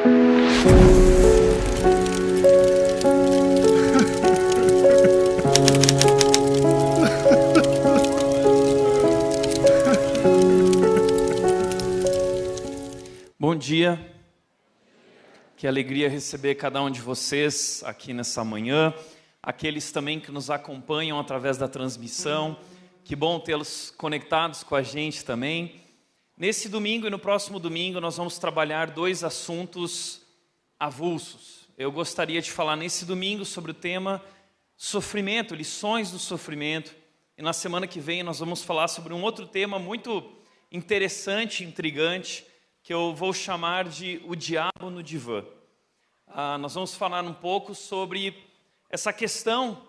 Bom dia, que alegria receber cada um de vocês aqui nessa manhã, aqueles também que nos acompanham através da transmissão, que bom tê-los conectados com a gente também. Nesse domingo e no próximo domingo nós vamos trabalhar dois assuntos avulsos. Eu gostaria de falar nesse domingo sobre o tema sofrimento, lições do sofrimento, e na semana que vem nós vamos falar sobre um outro tema muito interessante, intrigante, que eu vou chamar de o diabo no divã. Nós vamos falar um pouco sobre essa questão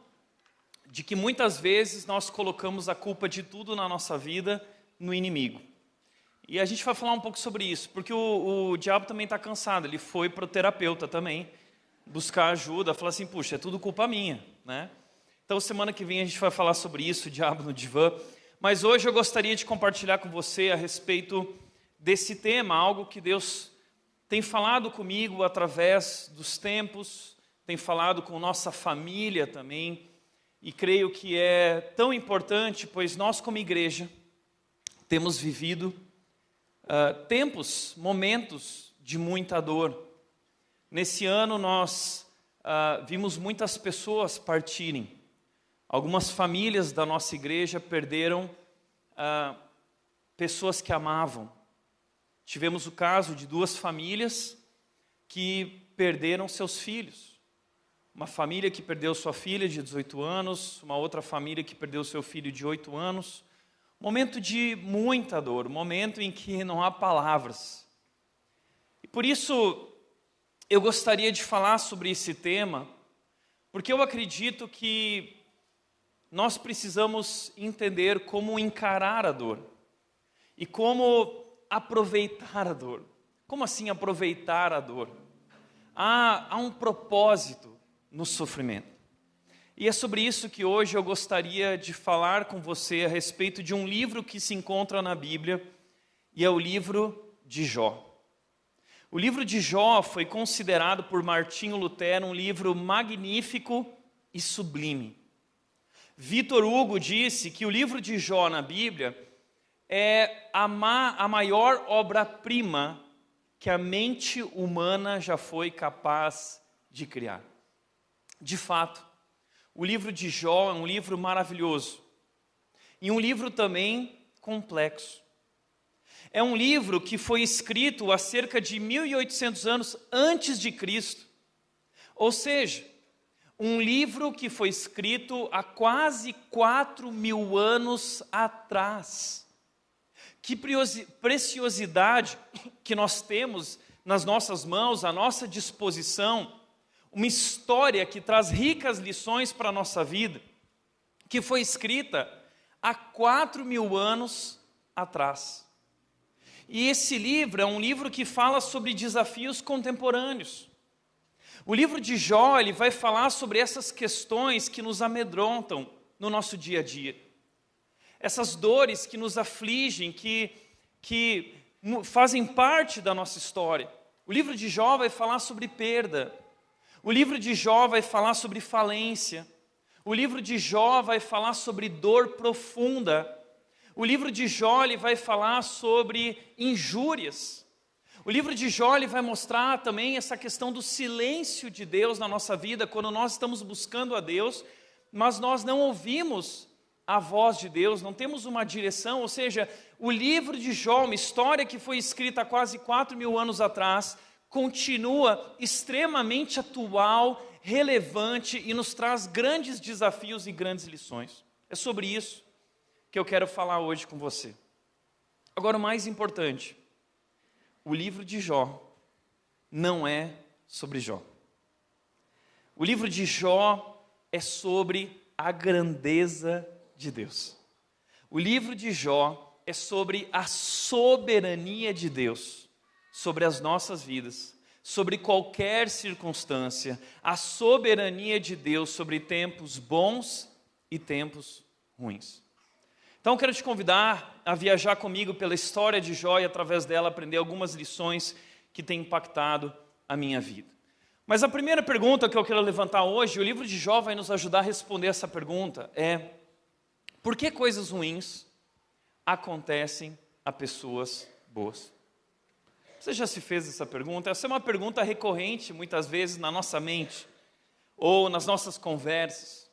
de que muitas vezes nós colocamos a culpa de tudo na nossa vida no inimigo. E a gente vai falar um pouco sobre isso, porque o diabo também está cansado, ele foi para o terapeuta também, buscar ajuda, falar assim, puxa, é tudo culpa minha, né? Então semana que vem a gente vai falar sobre isso, o diabo no divã. Mas hoje eu gostaria de compartilhar com você a respeito desse tema, algo que Deus tem falado comigo através dos tempos, tem falado com nossa família também, e creio que é tão importante, pois nós como igreja temos vivido tempos, momentos de muita dor. Nesse ano nós vimos muitas pessoas partirem, algumas famílias da nossa igreja perderam pessoas que amavam. Tivemos o caso de duas famílias que perderam seus filhos. Uma família que perdeu sua filha de 18 anos, uma outra família que perdeu seu filho de 8 anos. Momento de muita dor, momento em que não há palavras. E por isso eu gostaria de falar sobre esse tema, porque eu acredito que nós precisamos entender como encarar a dor e como aproveitar a dor. Como assim aproveitar a dor? Há um propósito no sofrimento. E é sobre isso que hoje eu gostaria de falar com você a respeito de um livro que se encontra na Bíblia, e é o livro de Jó. O livro de Jó foi considerado por Martinho Lutero um livro magnífico e sublime. Victor Hugo disse que o livro de Jó na Bíblia é a maior obra-prima que a mente humana já foi capaz de criar. De fato, o livro de Jó é um livro maravilhoso e um livro também complexo. É um livro que foi escrito há cerca de 1800 anos antes de Cristo, ou seja, um livro que foi escrito há quase 4.000 anos atrás. Que preciosidade que nós temos nas nossas mãos, à nossa disposição, uma história que traz ricas lições para a nossa vida, que foi escrita há 4.000 anos atrás. E esse livro é um livro que fala sobre desafios contemporâneos. O livro de Jó, ele vai falar sobre essas questões que nos amedrontam no nosso dia a dia. Essas dores que nos afligem, que fazem parte da nossa história. O livro de Jó vai falar sobre perda. O livro de Jó vai falar sobre falência. O livro de Jó vai falar sobre dor profunda. O livro de Jó ele vai falar sobre injúrias. O livro de Jó ele vai mostrar também essa questão do silêncio de Deus na nossa vida, quando nós estamos buscando a Deus, mas nós não ouvimos a voz de Deus, não temos uma direção. Ou seja, o livro de Jó, uma história que foi escrita há quase 4.000 anos atrás, continua extremamente atual, relevante e nos traz grandes desafios e grandes lições. É sobre isso que eu quero falar hoje com você. Agora, o mais importante, o livro de Jó não é sobre Jó. O livro de Jó é sobre a grandeza de Deus. O livro de Jó é sobre a soberania de Deus sobre as nossas vidas, sobre qualquer circunstância, a soberania de Deus sobre tempos bons e tempos ruins. Então quero te convidar a viajar comigo pela história de Jó e através dela aprender algumas lições que têm impactado a minha vida. Mas a primeira pergunta que eu quero levantar hoje, o livro de Jó vai nos ajudar a responder essa pergunta, é: por que coisas ruins acontecem a pessoas boas? Você já se fez essa pergunta? Essa é uma pergunta recorrente muitas vezes na nossa mente ou nas nossas conversas.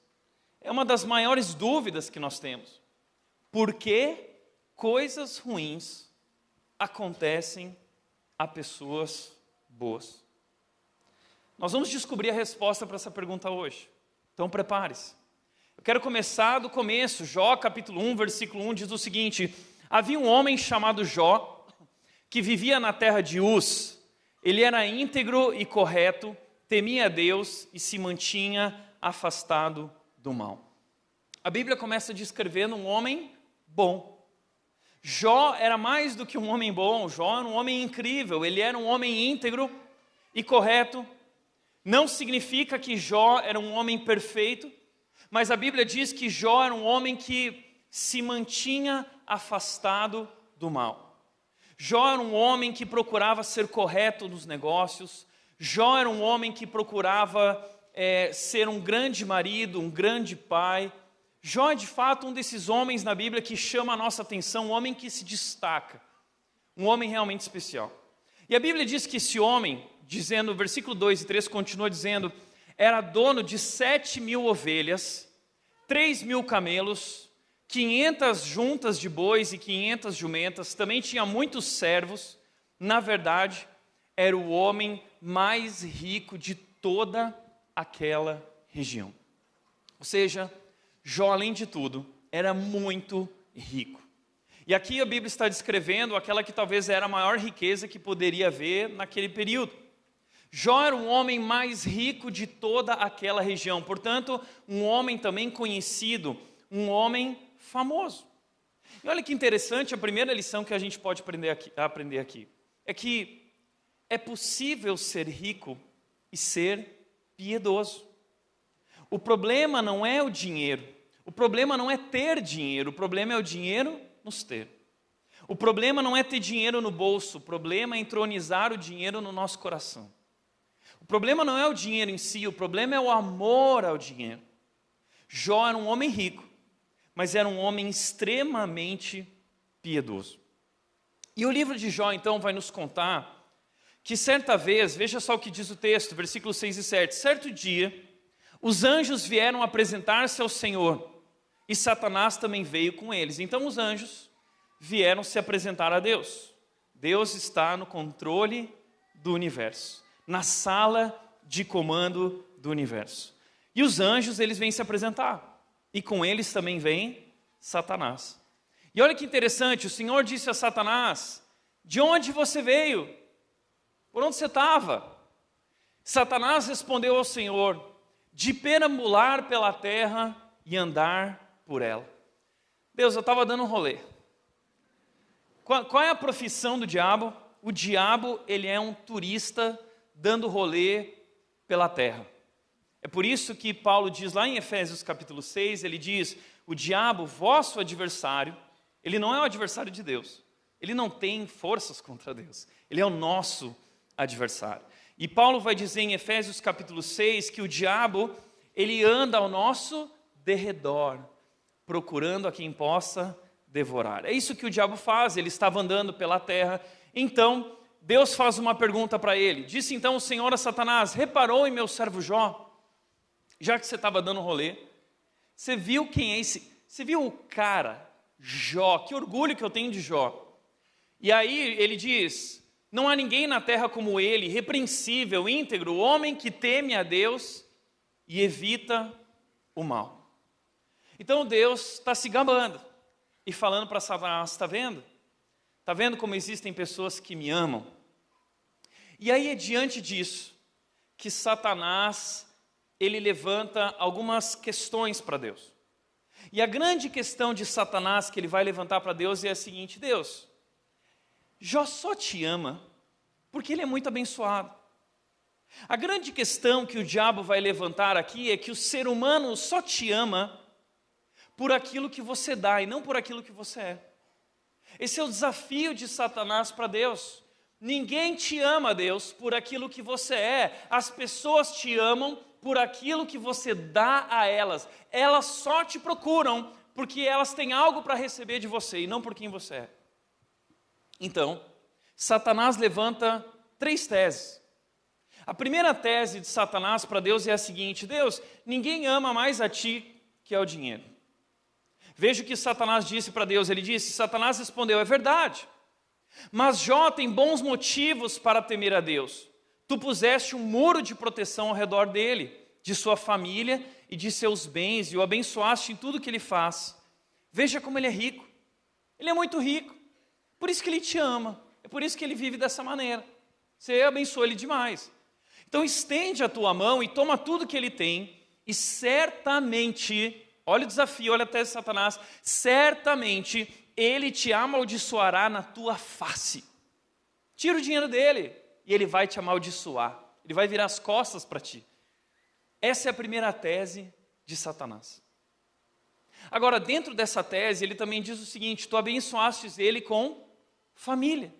É uma das maiores dúvidas que nós temos. Por que coisas ruins acontecem a pessoas boas? Nós vamos descobrir a resposta para essa pergunta hoje. Então prepare-se. Eu quero começar do começo. Jó, capítulo 1, versículo 1, diz o seguinte: havia um homem chamado Jó, que vivia na terra de Uz. Ele era íntegro e correto, temia a Deus e se mantinha afastado do mal. A Bíblia começa descrevendo um homem bom. Jó era mais do que um homem bom. Jó era um homem incrível. Ele era um homem íntegro e correto. Não significa que Jó era um homem perfeito, mas a Bíblia diz que Jó era um homem que se mantinha afastado do mal. Jó era um homem que procurava ser correto nos negócios. Jó era um homem que procurava ser um grande marido, um grande pai. Jó é de fato um desses homens na Bíblia que chama a nossa atenção, um homem que se destaca, um homem realmente especial. E a Bíblia diz que esse homem, dizendo, versículo 2 e 3 continua dizendo, era dono de 7.000 ovelhas, 3.000 camelos, 500 juntas de bois e 500 jumentas, também tinha muitos servos. Na verdade, era o homem mais rico de toda aquela região. Ou seja, Jó, além de tudo, era muito rico. E aqui a Bíblia está descrevendo aquela que talvez era a maior riqueza que poderia haver naquele período. Jó era o homem mais rico de toda aquela região, portanto, um homem também conhecido, um homem famoso. E olha que interessante, a primeira lição que a gente pode aprender aqui é que é possível ser rico e ser piedoso. O problema não é o dinheiro, o problema não é ter dinheiro, o problema é o dinheiro nos ter. O problema não é ter dinheiro no bolso, o problema é entronizar o dinheiro no nosso coração. O problema não é o dinheiro em si, o problema é o amor ao dinheiro. Jó era um homem rico, mas era um homem extremamente piedoso. E o livro de Jó, então, vai nos contar que certa vez, veja só o que diz o texto, versículos 6 e 7, certo dia, os anjos vieram apresentar-se ao Senhor, e Satanás também veio com eles. Então os anjos vieram se apresentar a Deus. Deus está no controle do universo, na sala de comando do universo. E os anjos, eles vêm se apresentar. E com eles também vem Satanás. E olha que interessante, o Senhor disse a Satanás, de onde você veio? Por onde você estava? Satanás respondeu ao Senhor, de perambular pela terra e andar por ela. Deus, eu estava dando um rolê. Qual é a profissão do diabo? O diabo, ele é um turista dando rolê pela terra. É por isso que Paulo diz lá em Efésios capítulo 6, ele diz, o diabo, vosso adversário, ele não é o adversário de Deus. Ele não tem forças contra Deus. Ele é o nosso adversário. E Paulo vai dizer em Efésios capítulo 6 que o diabo, ele anda ao nosso derredor, procurando a quem possa devorar. É isso que o diabo faz, ele estava andando pela terra. Então, Deus faz uma pergunta para ele. Disse então o Senhor a Satanás, reparou em meu servo Jó? Já que você estava dando rolê, você viu quem é esse? Você viu o cara, Jó? Que orgulho que eu tenho de Jó. E aí ele diz, não há ninguém na terra como ele, irrepreensível, íntegro, homem que teme a Deus e evita o mal. Então Deus está se gabando e falando para Satanás, está vendo? Está vendo como existem pessoas que me amam? E aí é diante disso que Satanás, ele levanta algumas questões para Deus. E a grande questão de Satanás que ele vai levantar para Deus é a seguinte, Deus, Jó só te ama porque ele é muito abençoado. A grande questão que o diabo vai levantar aqui é que o ser humano só te ama por aquilo que você dá e não por aquilo que você é. Esse é o desafio de Satanás para Deus. Ninguém te ama, Deus, por aquilo que você é. As pessoas te amam por aquilo que você dá a elas. Elas só te procuram porque elas têm algo para receber de você e não por quem você é. Então, Satanás levanta 3 teses. A primeira tese de Satanás para Deus é a seguinte: Deus, ninguém ama mais a ti que ao dinheiro. Veja o que Satanás disse para Deus. Ele disse, Satanás respondeu, é verdade. Mas Jó tem bons motivos para temer a Deus. Tu puseste um muro de proteção ao redor dele, de sua família e de seus bens, e o abençoaste em tudo que ele faz. Veja como ele é rico. Ele é muito rico. Por isso que ele te ama. É por isso que ele vive dessa maneira. Você abençoa ele demais. Então estende a tua mão e toma tudo que ele tem, e certamente, olha o desafio, olha a tese de Satanás, certamente ele te amaldiçoará na tua face. Tira o dinheiro dele e ele vai te amaldiçoar. Ele vai virar as costas para ti. Essa é a primeira tese de Satanás. Agora, dentro dessa tese, ele também diz o seguinte, tu abençoastes ele com família.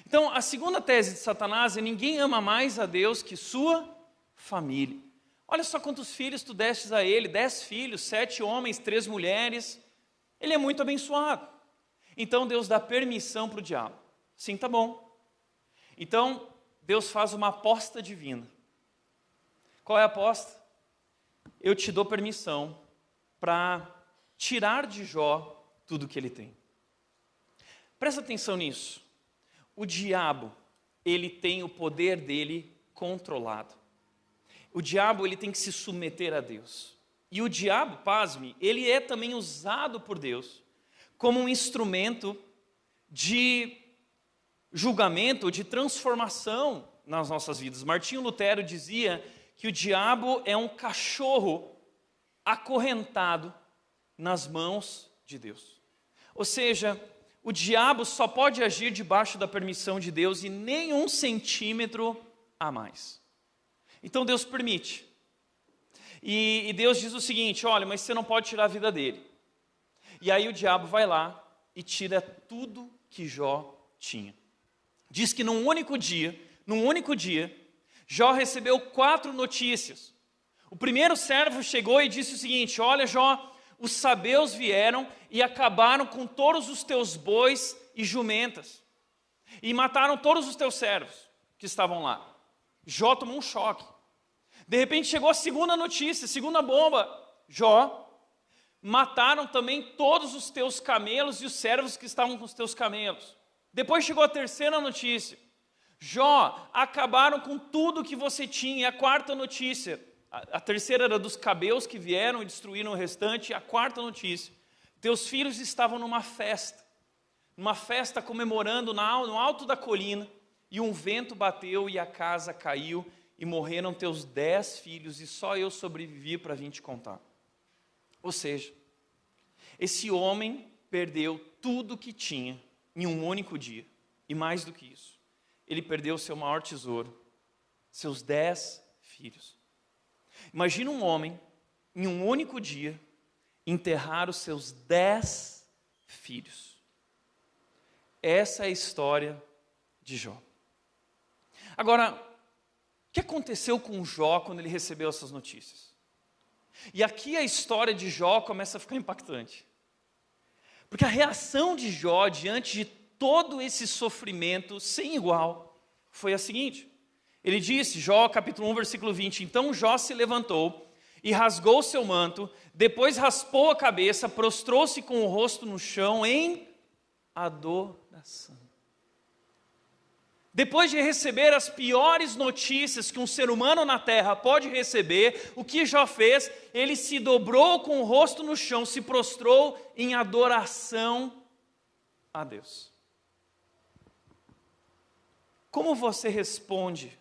Então, a segunda tese de Satanás é ninguém ama mais a Deus que sua família. Olha só quantos filhos tu destes a ele, 10 filhos, 7 homens, 3 mulheres. Ele é muito abençoado. Então, Deus dá permissão para o diabo. Sim, tá bom. Então, Deus faz uma aposta divina. Qual é a aposta? Eu te dou permissão para tirar de Jó tudo que ele tem. Presta atenção nisso. O diabo, ele tem o poder dele controlado. O diabo, ele tem que se submeter a Deus. E o diabo, pasme, ele é também usado por Deus como um instrumento de julgamento, de transformação nas nossas vidas. Martinho Lutero dizia que o diabo é um cachorro acorrentado nas mãos de Deus. Ou seja, o diabo só pode agir debaixo da permissão de Deus e nem 1 centímetro a mais. Então Deus permite. E Deus diz o seguinte, olha, mas você não pode tirar a vida dele. E aí o diabo vai lá e tira tudo que Jó tinha. Diz que num único dia, Jó recebeu 4 notícias. O primeiro servo chegou e disse o seguinte, olha Jó, os sabeus vieram e acabaram com todos os teus bois e jumentas. E mataram todos os teus servos que estavam lá. Jó tomou um choque. De repente chegou a segunda notícia, segunda bomba. Jó, mataram também todos os teus camelos e os servos que estavam com os teus camelos. Depois chegou a terceira notícia. Jó, acabaram com tudo que você tinha. E a quarta notícia, a terceira era dos cabeus que vieram e destruíram o restante. E a quarta notícia, teus filhos estavam numa festa comemorando no alto da colina, e um vento bateu e a casa caiu, e morreram teus 10 filhos, e só eu sobrevivi para vir te contar. Ou seja, esse homem perdeu tudo que tinha em um único dia, e mais do que isso, ele perdeu o seu maior tesouro, seus 10 filhos. Imagina um homem, em um único dia, enterrar os seus 10 filhos. Essa é a história de Jó. Agora, o que aconteceu com Jó quando ele recebeu essas notícias? E aqui a história de Jó começa a ficar impactante. Porque a reação de Jó diante de todo esse sofrimento sem igual foi a seguinte. Ele disse, Jó capítulo 1, versículo 20, então Jó se levantou e rasgou seu manto, depois raspou a cabeça, prostrou-se com o rosto no chão em adoração. Depois de receber as piores notícias que um ser humano na terra pode receber, o que Jó fez? Ele se dobrou com o rosto no chão, se prostrou em adoração a Deus. Como você responde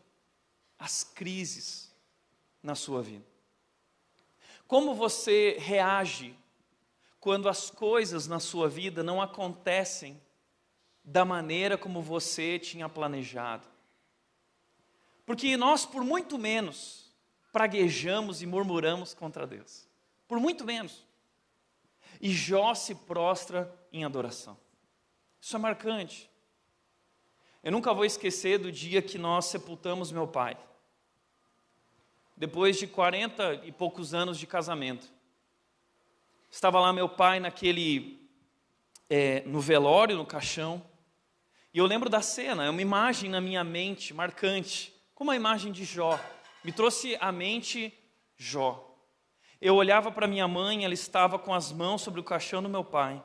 às crises na sua vida? Como você reage quando as coisas na sua vida não acontecem da maneira como você tinha planejado? Porque nós, por muito menos, praguejamos e murmuramos contra Deus. Por muito menos. E Jó se prostra em adoração. Isso é marcante. Eu nunca vou esquecer do dia que nós sepultamos meu pai. Depois de 40 e poucos anos de casamento. Estava lá meu pai no velório, no caixão. E eu lembro da cena, é uma imagem na minha mente marcante, como a imagem de Jó. Me trouxe à mente Jó. Eu olhava para minha mãe, ela estava com as mãos sobre o caixão do meu pai.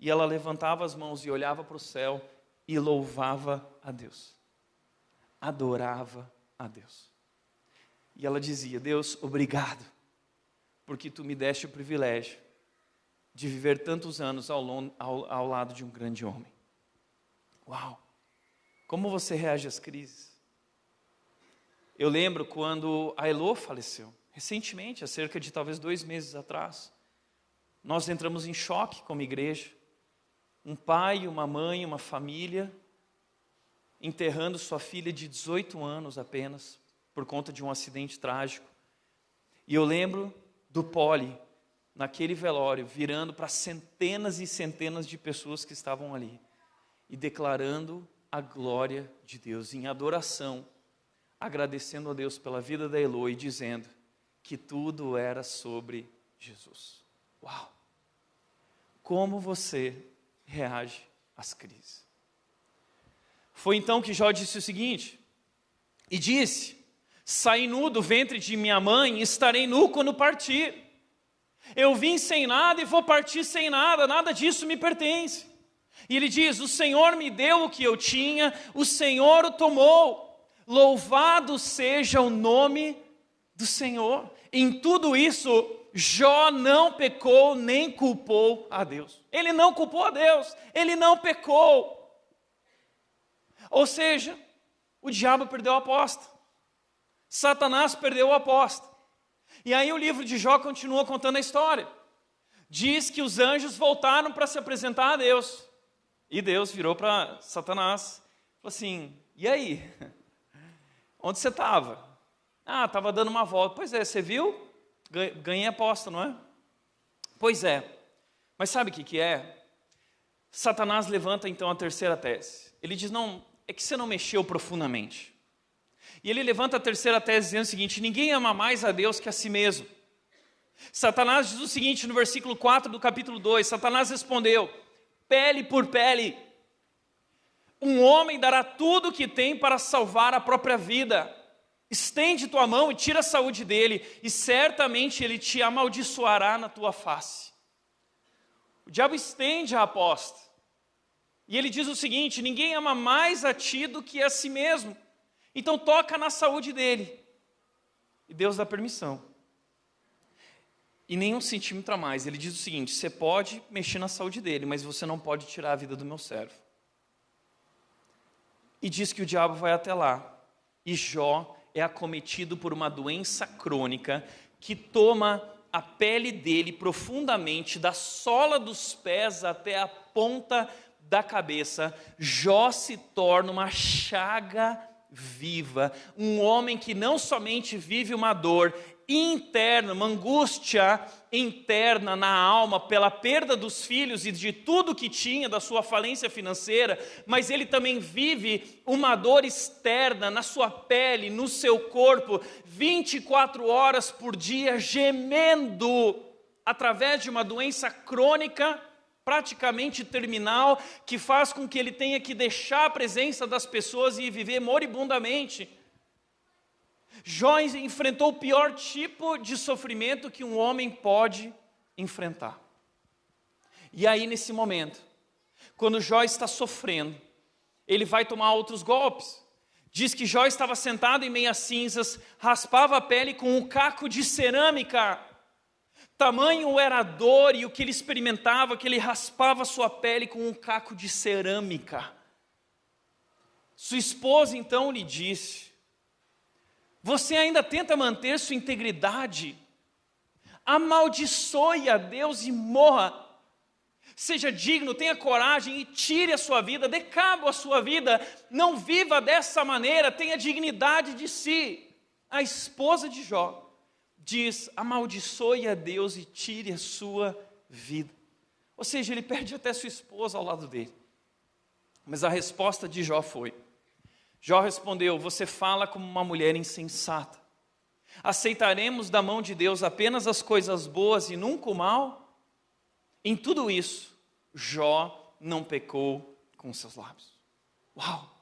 E ela levantava as mãos e olhava para o céu e louvava a Deus. Adorava a Deus. E ela dizia: Deus, obrigado, porque tu me deste o privilégio de viver tantos anos ao lado de um grande homem. Uau! Como você reage às crises? Eu lembro quando a Elô faleceu, recentemente, há cerca de talvez 2 meses atrás. Nós entramos em choque como igreja. Um pai, uma mãe, uma família, enterrando sua filha de 18 anos apenas, por conta de um acidente trágico. E eu lembro do Poli, naquele velório, virando para centenas e centenas de pessoas que estavam ali, e declarando a glória de Deus, em adoração, agradecendo a Deus pela vida da Elô e dizendo que tudo era sobre Jesus. Uau! Como você reage às crises? Foi então que Jó disse o seguinte, e disse: saí nu do ventre de minha mãe e estarei nu quando partir. Eu vim sem nada e vou partir sem nada, nada disso me pertence. E ele diz: o Senhor me deu o que eu tinha, o Senhor o tomou. Louvado seja o nome do Senhor. Em tudo isso, Jó não pecou nem culpou a Deus. Ele não culpou a Deus, ele não pecou. Ou seja, o diabo perdeu a aposta. Satanás perdeu a aposta. E aí o livro de Jó continua contando a história. Diz que os anjos voltaram para se apresentar a Deus. E Deus virou para Satanás e falou assim: e aí? Onde você estava? Ah, estava dando uma volta. Pois é, você viu? Ganhei a aposta, não é? Pois é. Mas sabe o que é? Satanás levanta então a terceira tese. Ele diz: não, é que você não mexeu profundamente. E ele levanta a terceira tese dizendo o seguinte: ninguém ama mais a Deus que a si mesmo. Satanás diz o seguinte no versículo 4 do capítulo 2, Satanás respondeu: pele por pele. Um homem dará tudo o que tem para salvar a própria vida. Estende tua mão e tira a saúde dele, e certamente ele te amaldiçoará na tua face. O diabo estende a aposta. E ele diz o seguinte: ninguém ama mais a ti do que a si mesmo. Então toca na saúde dele. E Deus dá permissão. E nem 1 centímetro a mais. Ele diz o seguinte: você pode mexer na saúde dele, mas você não pode tirar a vida do meu servo. E diz que o diabo vai até lá. E Jó é acometido por uma doença crônica que toma a pele dele profundamente, da sola dos pés até a ponta da cabeça. Jó se torna uma chaga viva, um homem que não somente vive uma dor interna, uma angústia interna na alma pela perda dos filhos e de tudo que tinha, da sua falência financeira, mas ele também vive uma dor externa na sua pele, no seu corpo, 24 horas por dia, gemendo através de uma doença crônica, praticamente terminal, que faz com que ele tenha que deixar a presença das pessoas e viver moribundamente. Jó enfrentou o pior tipo de sofrimento que um homem pode enfrentar. E aí, nesse momento, quando Jó está sofrendo, ele vai tomar outros golpes. Diz que Jó estava sentado em meias cinzas, raspava a pele com um caco de cerâmica. Tamanho era a dor e o que ele experimentava, que ele raspava sua pele com um caco de cerâmica. Sua esposa então lhe disse: você ainda tenta manter sua integridade? Amaldiçoe a Deus e morra. Seja digno, tenha coragem e tire a sua vida, dê cabo à sua vida. Não viva dessa maneira, tenha dignidade de si. A esposa de Jó diz: amaldiçoe a Deus e tire a sua vida. Ou seja, ele perde até sua esposa ao lado dele. Mas a resposta de Jó foi: Jó respondeu: você fala como uma mulher insensata. Aceitaremos da mão de Deus apenas as coisas boas e nunca o mal? Em tudo isso, Jó não pecou com seus lábios. Uau!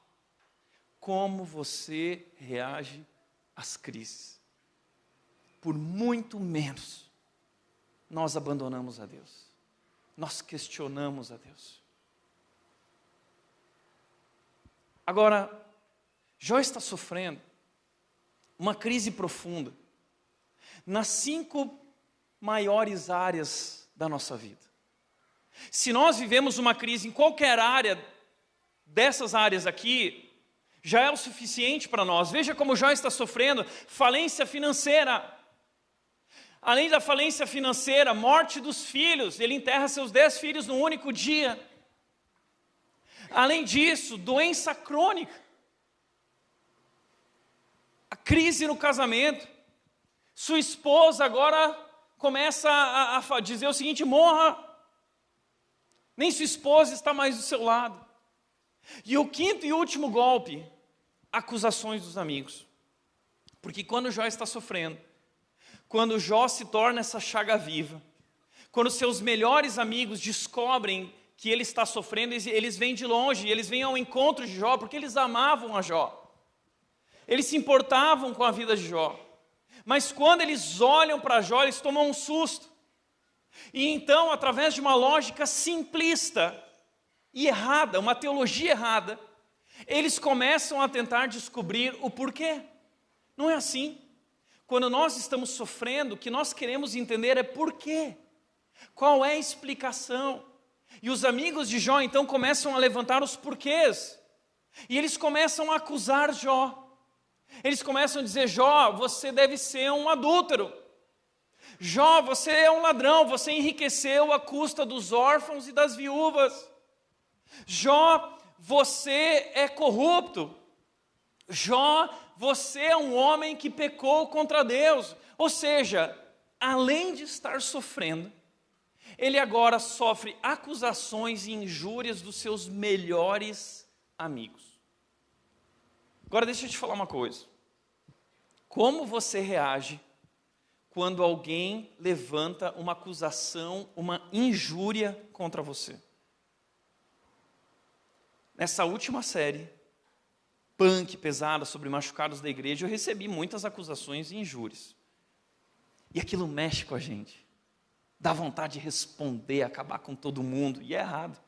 Como você reage às crises? Por muito menos, nós abandonamos a Deus. Nós questionamos a Deus. Agora, Jó está sofrendo uma crise profunda nas 5 maiores áreas da nossa vida. Se nós vivemos uma crise em qualquer área dessas áreas aqui, já é o suficiente para nós. Veja como Jó está sofrendo falência financeira. Além da falência financeira, morte dos filhos, ele enterra seus 10 filhos num único dia. Além disso, doença crônica, a crise no casamento, sua esposa agora começa a dizer o seguinte: morra, nem sua esposa está mais do seu lado. E o quinto e último golpe, acusações dos amigos. Porque quando Jó está sofrendo, quando Jó se torna essa chaga viva, quando seus melhores amigos descobrem que ele está sofrendo, eles vêm de longe, eles vêm ao encontro de Jó, porque eles amavam a Jó. Eles se importavam com a vida de Jó. Mas quando eles olham para Jó, eles tomam um susto. E então, através de uma lógica simplista e errada, uma teologia errada, eles começam a tentar descobrir o porquê. Não é assim. Quando nós estamos sofrendo, o que nós queremos entender é porquê. Qual é a explicação? E os amigos de Jó então começam a levantar os porquês. E eles começam a acusar Jó. Eles começam a dizer: Jó, você deve ser um adúltero. Jó, você é um ladrão, você enriqueceu à custa dos órfãos e das viúvas. Jó, você é corrupto. Jó, você é um homem que pecou contra Deus. Ou seja, além de estar sofrendo, ele agora sofre acusações e injúrias dos seus melhores amigos. Agora deixa eu te falar uma coisa. Como você reage quando alguém levanta uma acusação, uma injúria contra você? Nessa última série, punk, pesada, sobre machucados da igreja, eu recebi muitas acusações e injúrias. E aquilo mexe com a gente. Dá vontade de responder, acabar com todo mundo, e é errado.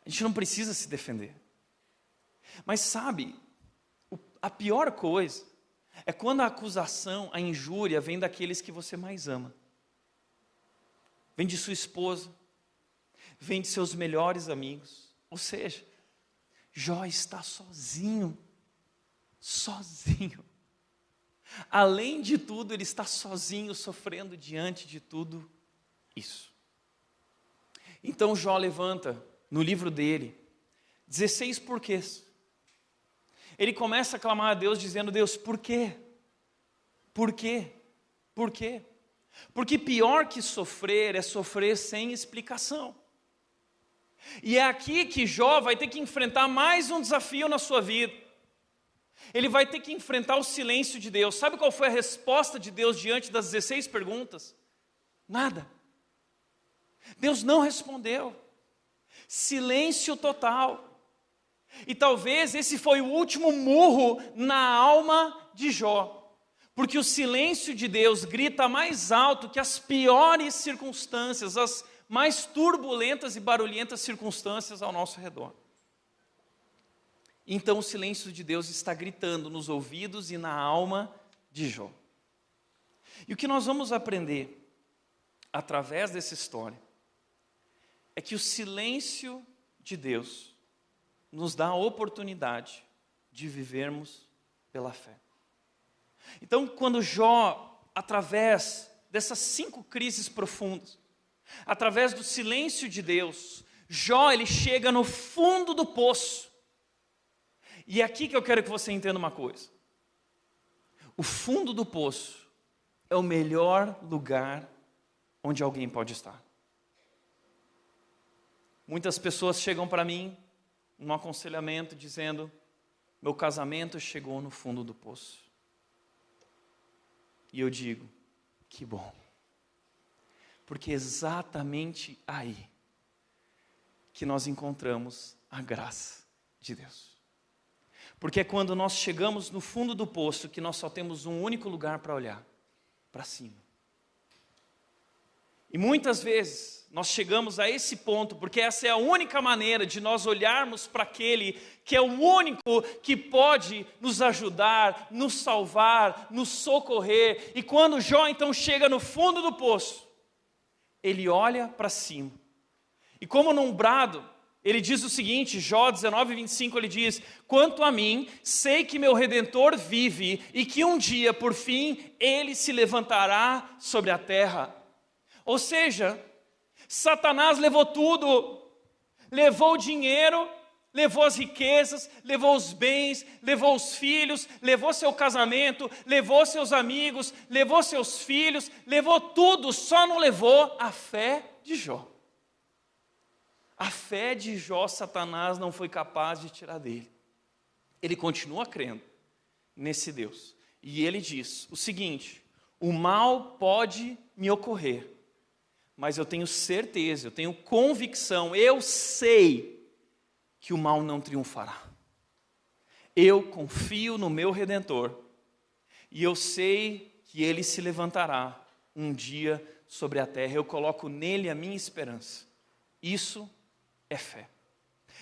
A gente não precisa se defender. Mas sabe, a pior coisa é quando a acusação, a injúria, vem daqueles que você mais ama. Vem de sua esposa, vem de seus melhores amigos. Ou seja, Jó está sozinho. Sozinho. Além de tudo, ele está sozinho, sofrendo diante de tudo isso. Então Jó levanta, no livro dele, 16 porquês. Ele começa a clamar a Deus, dizendo: Deus, por quê? Por quê? Por quê? Porque pior que sofrer é sofrer sem explicação. E é aqui que Jó vai ter que enfrentar mais um desafio na sua vida. Ele vai ter que enfrentar o silêncio de Deus. Sabe qual foi a resposta de Deus diante das 16 perguntas? Nada. Deus não respondeu. Silêncio total. E talvez esse foi o último murro na alma de Jó. Porque o silêncio de Deus grita mais alto que as piores circunstâncias, as mais turbulentas e barulhentas circunstâncias ao nosso redor. Então o silêncio de Deus está gritando nos ouvidos e na alma de Jó. E o que nós vamos aprender através dessa história é que o silêncio de Deus nos dá a oportunidade de vivermos pela fé. Então, quando Jó, através dessas 5 crises profundas, através do silêncio de Deus, Jó, ele chega no fundo do poço. E é aqui que eu quero que você entenda uma coisa. O fundo do poço é o melhor lugar onde alguém pode estar. Muitas pessoas chegam para mim, num aconselhamento, dizendo: meu casamento chegou no fundo do poço. E eu digo: que bom. Porque é exatamente aí que nós encontramos a graça de Deus. Porque é quando nós chegamos no fundo do poço que nós só temos um único lugar para olhar, para cima. E muitas vezes nós chegamos a esse ponto, porque essa é a única maneira de nós olharmos para aquele que é o único que pode nos ajudar, nos salvar, nos socorrer. E quando Jó então chega no fundo do poço, ele olha para cima. E como num brado, ele diz o seguinte, Jó 19:25, ele diz: quanto a mim, sei que meu Redentor vive e que um dia, por fim, ele se levantará sobre a terra. Ou seja, Satanás levou tudo, levou o dinheiro, levou as riquezas, levou os bens, levou os filhos, levou seu casamento, levou seus amigos, levou seus filhos, levou tudo, só não levou a fé de Jó. A fé de Jó, Satanás não foi capaz de tirar dele. Ele continua crendo nesse Deus. E ele diz o seguinte: o mal pode me ocorrer, mas eu tenho certeza, eu tenho convicção, eu sei que o mal não triunfará. Eu confio no meu Redentor e eu sei que ele se levantará um dia sobre a terra. Eu coloco nele a minha esperança. Isso é fé.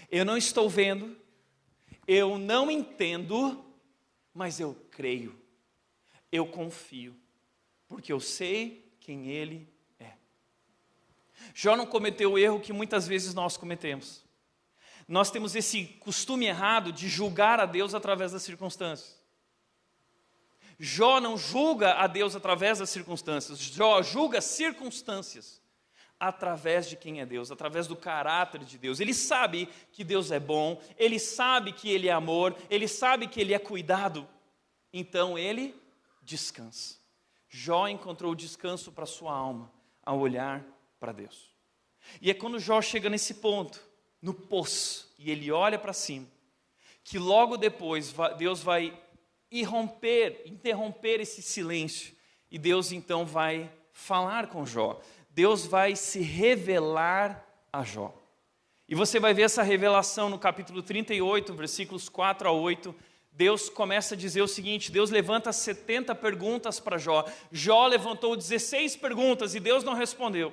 Eu não estou vendo, eu não entendo, mas eu creio, eu confio, porque eu sei quem ele é. Jó não cometeu o erro que muitas vezes nós cometemos. Nós temos esse costume errado de julgar a Deus através das circunstâncias. Jó não julga a Deus através das circunstâncias, Jó julga circunstâncias através de quem é Deus, através do caráter de Deus. Ele sabe que Deus é bom, ele sabe que Ele é amor, ele sabe que Ele é cuidado, então ele descansa. Jó encontrou descanso para sua alma ao olhar para Deus. E é quando Jó chega nesse ponto, no poço, e ele olha para cima, que logo depois Deus vai interromper esse silêncio, e Deus então vai falar com Jó. Deus vai se revelar a Jó. E você vai ver essa revelação no capítulo 38, versículos 4 a 8. Deus começa a dizer o seguinte: Deus levanta 70 perguntas para Jó. Jó levantou 16 perguntas e Deus não respondeu.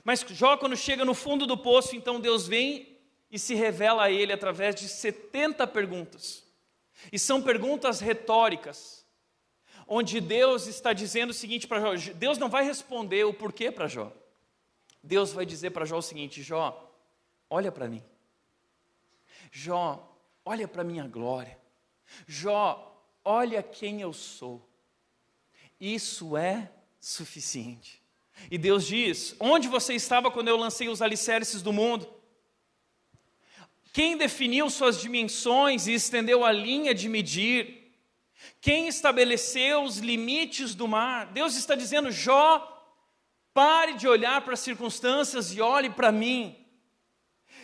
Mas Jó, quando chega no fundo do poço, então Deus vem e se revela a ele através de 70 perguntas. E são perguntas retóricas, onde Deus está dizendo o seguinte para Jó. Deus não vai responder o porquê para Jó. Deus vai dizer para Jó o seguinte: Jó, olha para mim. Jó, olha para a minha glória. Jó, olha quem eu sou. Isso é suficiente. E Deus diz: onde você estava quando eu lancei os alicerces do mundo? Quem definiu suas dimensões e estendeu a linha de medir? Quem estabeleceu os limites do mar? Deus está dizendo: Jó, pare de olhar para as circunstâncias e olhe para mim.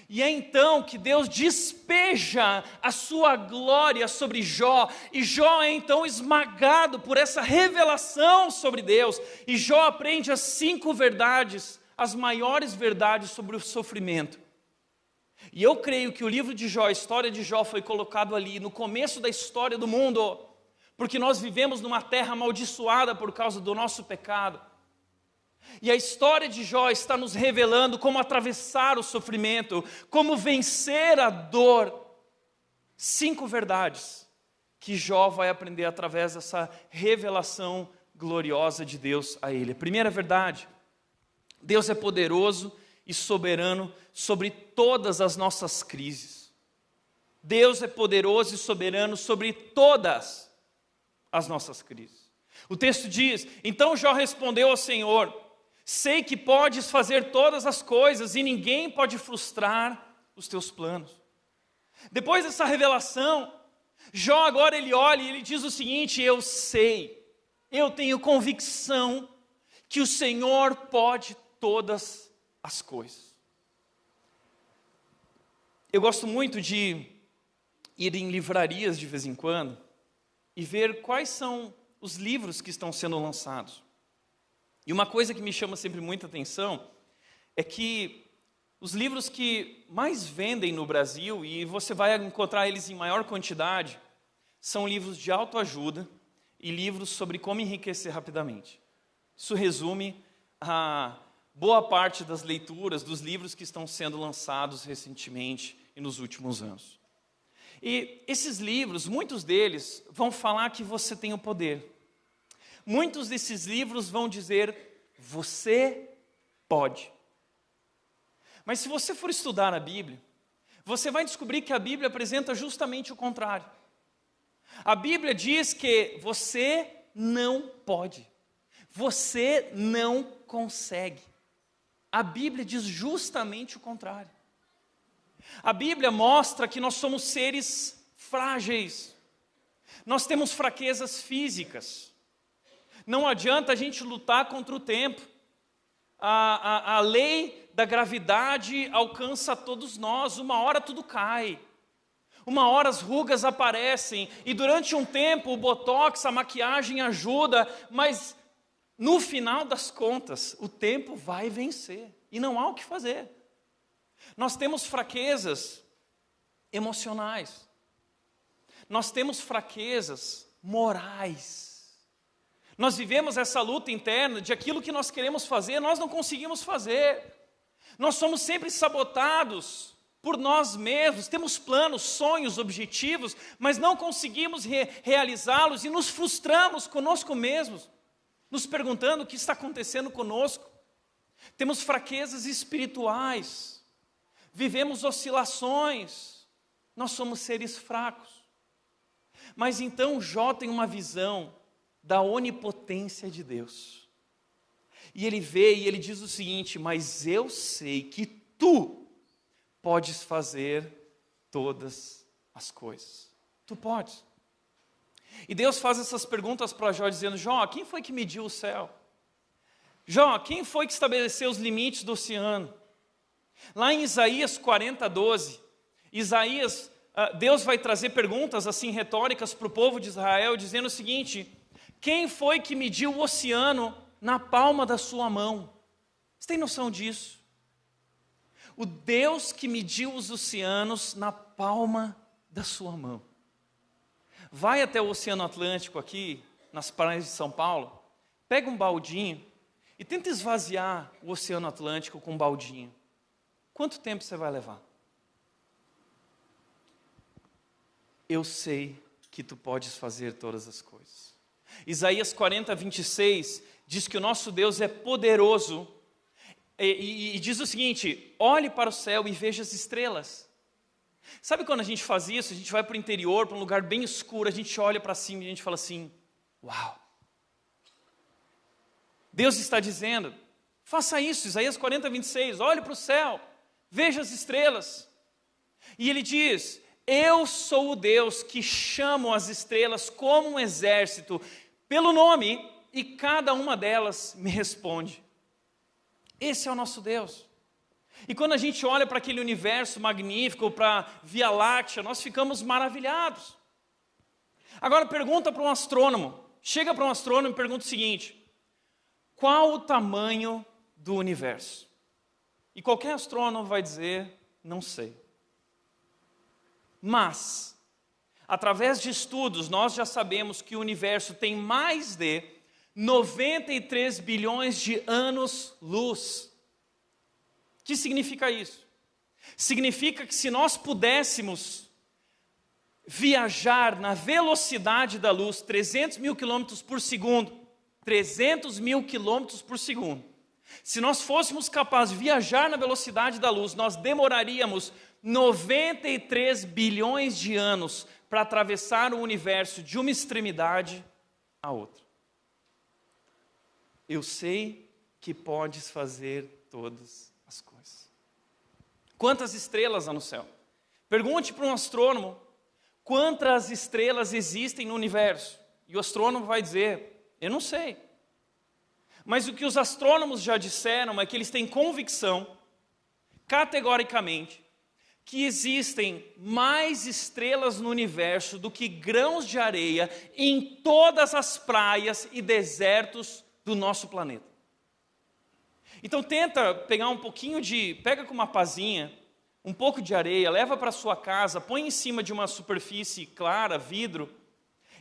E é então que Deus despeja a sua glória sobre Jó, e Jó é então esmagado por essa revelação sobre Deus, e Jó aprende as 5 verdades, as maiores verdades sobre o sofrimento. E eu creio que o livro de Jó, a história de Jó, foi colocado ali no começo da história do mundo, porque nós vivemos numa terra amaldiçoada por causa do nosso pecado. E a história de Jó está nos revelando como atravessar o sofrimento, como vencer a dor. 5 verdades que Jó vai aprender através dessa revelação gloriosa de Deus a ele. A primeira verdade: Deus é poderoso e soberano sobre todas as nossas crises. Deus é poderoso e soberano sobre todas as nossas crises. O texto diz: então Jó respondeu ao Senhor: sei que podes fazer todas as coisas e ninguém pode frustrar os teus planos. Depois dessa revelação, Jó agora ele olha e ele diz o seguinte: eu sei, eu tenho convicção que o Senhor pode todas as coisas. Eu gosto muito de ir em livrarias de vez em quando e ver quais são os livros que estão sendo lançados. E uma coisa que me chama sempre muita atenção é que os livros que mais vendem no Brasil, e você vai encontrar eles em maior quantidade, são livros de autoajuda e livros sobre como enriquecer rapidamente. Isso resume a boa parte das leituras dos livros que estão sendo lançados recentemente e nos últimos anos. E esses livros, muitos deles, vão falar que você tem o poder. Muitos desses livros vão dizer, você pode. Mas se você for estudar a Bíblia, você vai descobrir que a Bíblia apresenta justamente o contrário. A Bíblia diz que você não pode, você não consegue. A Bíblia diz justamente o contrário. A Bíblia mostra que nós somos seres frágeis, nós temos fraquezas físicas. Não adianta a gente lutar contra o tempo. A lei da gravidade alcança todos nós, uma hora tudo cai. Uma hora as rugas aparecem e durante um tempo o botox, a maquiagem ajuda, mas no final das contas o tempo vai vencer e não há o que fazer. Nós temos fraquezas emocionais, nós temos fraquezas morais. Nós vivemos essa luta interna de aquilo que nós queremos fazer, nós não conseguimos fazer. Nós somos sempre sabotados por nós mesmos, temos planos, sonhos, objetivos, mas não conseguimos realizá-los e nos frustramos conosco mesmos, nos perguntando o que está acontecendo conosco. Temos fraquezas espirituais, vivemos oscilações, nós somos seres fracos. Mas então Jó tem uma visão da onipotência de Deus. E ele vê e ele diz o seguinte, mas eu sei que tu podes fazer todas as coisas. Tu podes. E Deus faz essas perguntas para Jó, dizendo, Jó, quem foi que mediu o céu? Jó, quem foi que estabeleceu os limites do oceano? Lá em Isaías 40:12, Deus vai trazer perguntas assim retóricas para o povo de Israel, dizendo o seguinte, quem foi que mediu o oceano na palma da sua mão? Você tem noção disso? O Deus que mediu os oceanos na palma da sua mão. Vai até o Oceano Atlântico aqui, nas praias de São Paulo, pega um baldinho e tenta esvaziar o Oceano Atlântico com um baldinho. Quanto tempo você vai levar? Eu sei que tu podes fazer todas as coisas. Isaías 40:26 diz que o nosso Deus é poderoso e diz o seguinte, olhe para o céu e veja as estrelas. Sabe quando a gente faz isso, a gente vai para o interior, para um lugar bem escuro, a gente olha para cima e a gente fala assim, uau. Deus está dizendo, faça isso, Isaías 40:26, olhe para o céu, veja as estrelas. E ele diz, eu sou o Deus que chamo as estrelas como um exército, pelo nome, e cada uma delas me responde. Esse é o nosso Deus. E quando a gente olha para aquele universo magnífico, para a Via Láctea, nós ficamos maravilhados. Agora pergunta para um astrônomo, chega para um astrônomo e pergunta o seguinte, qual o tamanho do universo? E qualquer astrônomo vai dizer, não sei. Mas, através de estudos, nós já sabemos que o universo tem mais de 93 bilhões de anos-luz. O que significa isso? Significa que se nós pudéssemos viajar na velocidade da luz, 300 mil quilômetros por segundo, 300 mil quilômetros por segundo, se nós fôssemos capazes de viajar na velocidade da luz, nós demoraríamos 93 bilhões de anos para atravessar o universo de uma extremidade à outra. Eu sei que podes fazer todas as coisas. Quantas estrelas há no céu? Pergunte para um astrônomo quantas estrelas existem no universo. E o astrônomo vai dizer, eu não sei. Mas o que os astrônomos já disseram é que eles têm convicção, categoricamente, que existem mais estrelas no universo do que grãos de areia em todas as praias e desertos do nosso planeta. Então tenta pegar pega com uma pazinha, um pouco de areia, leva para sua casa, põe em cima de uma superfície clara, vidro,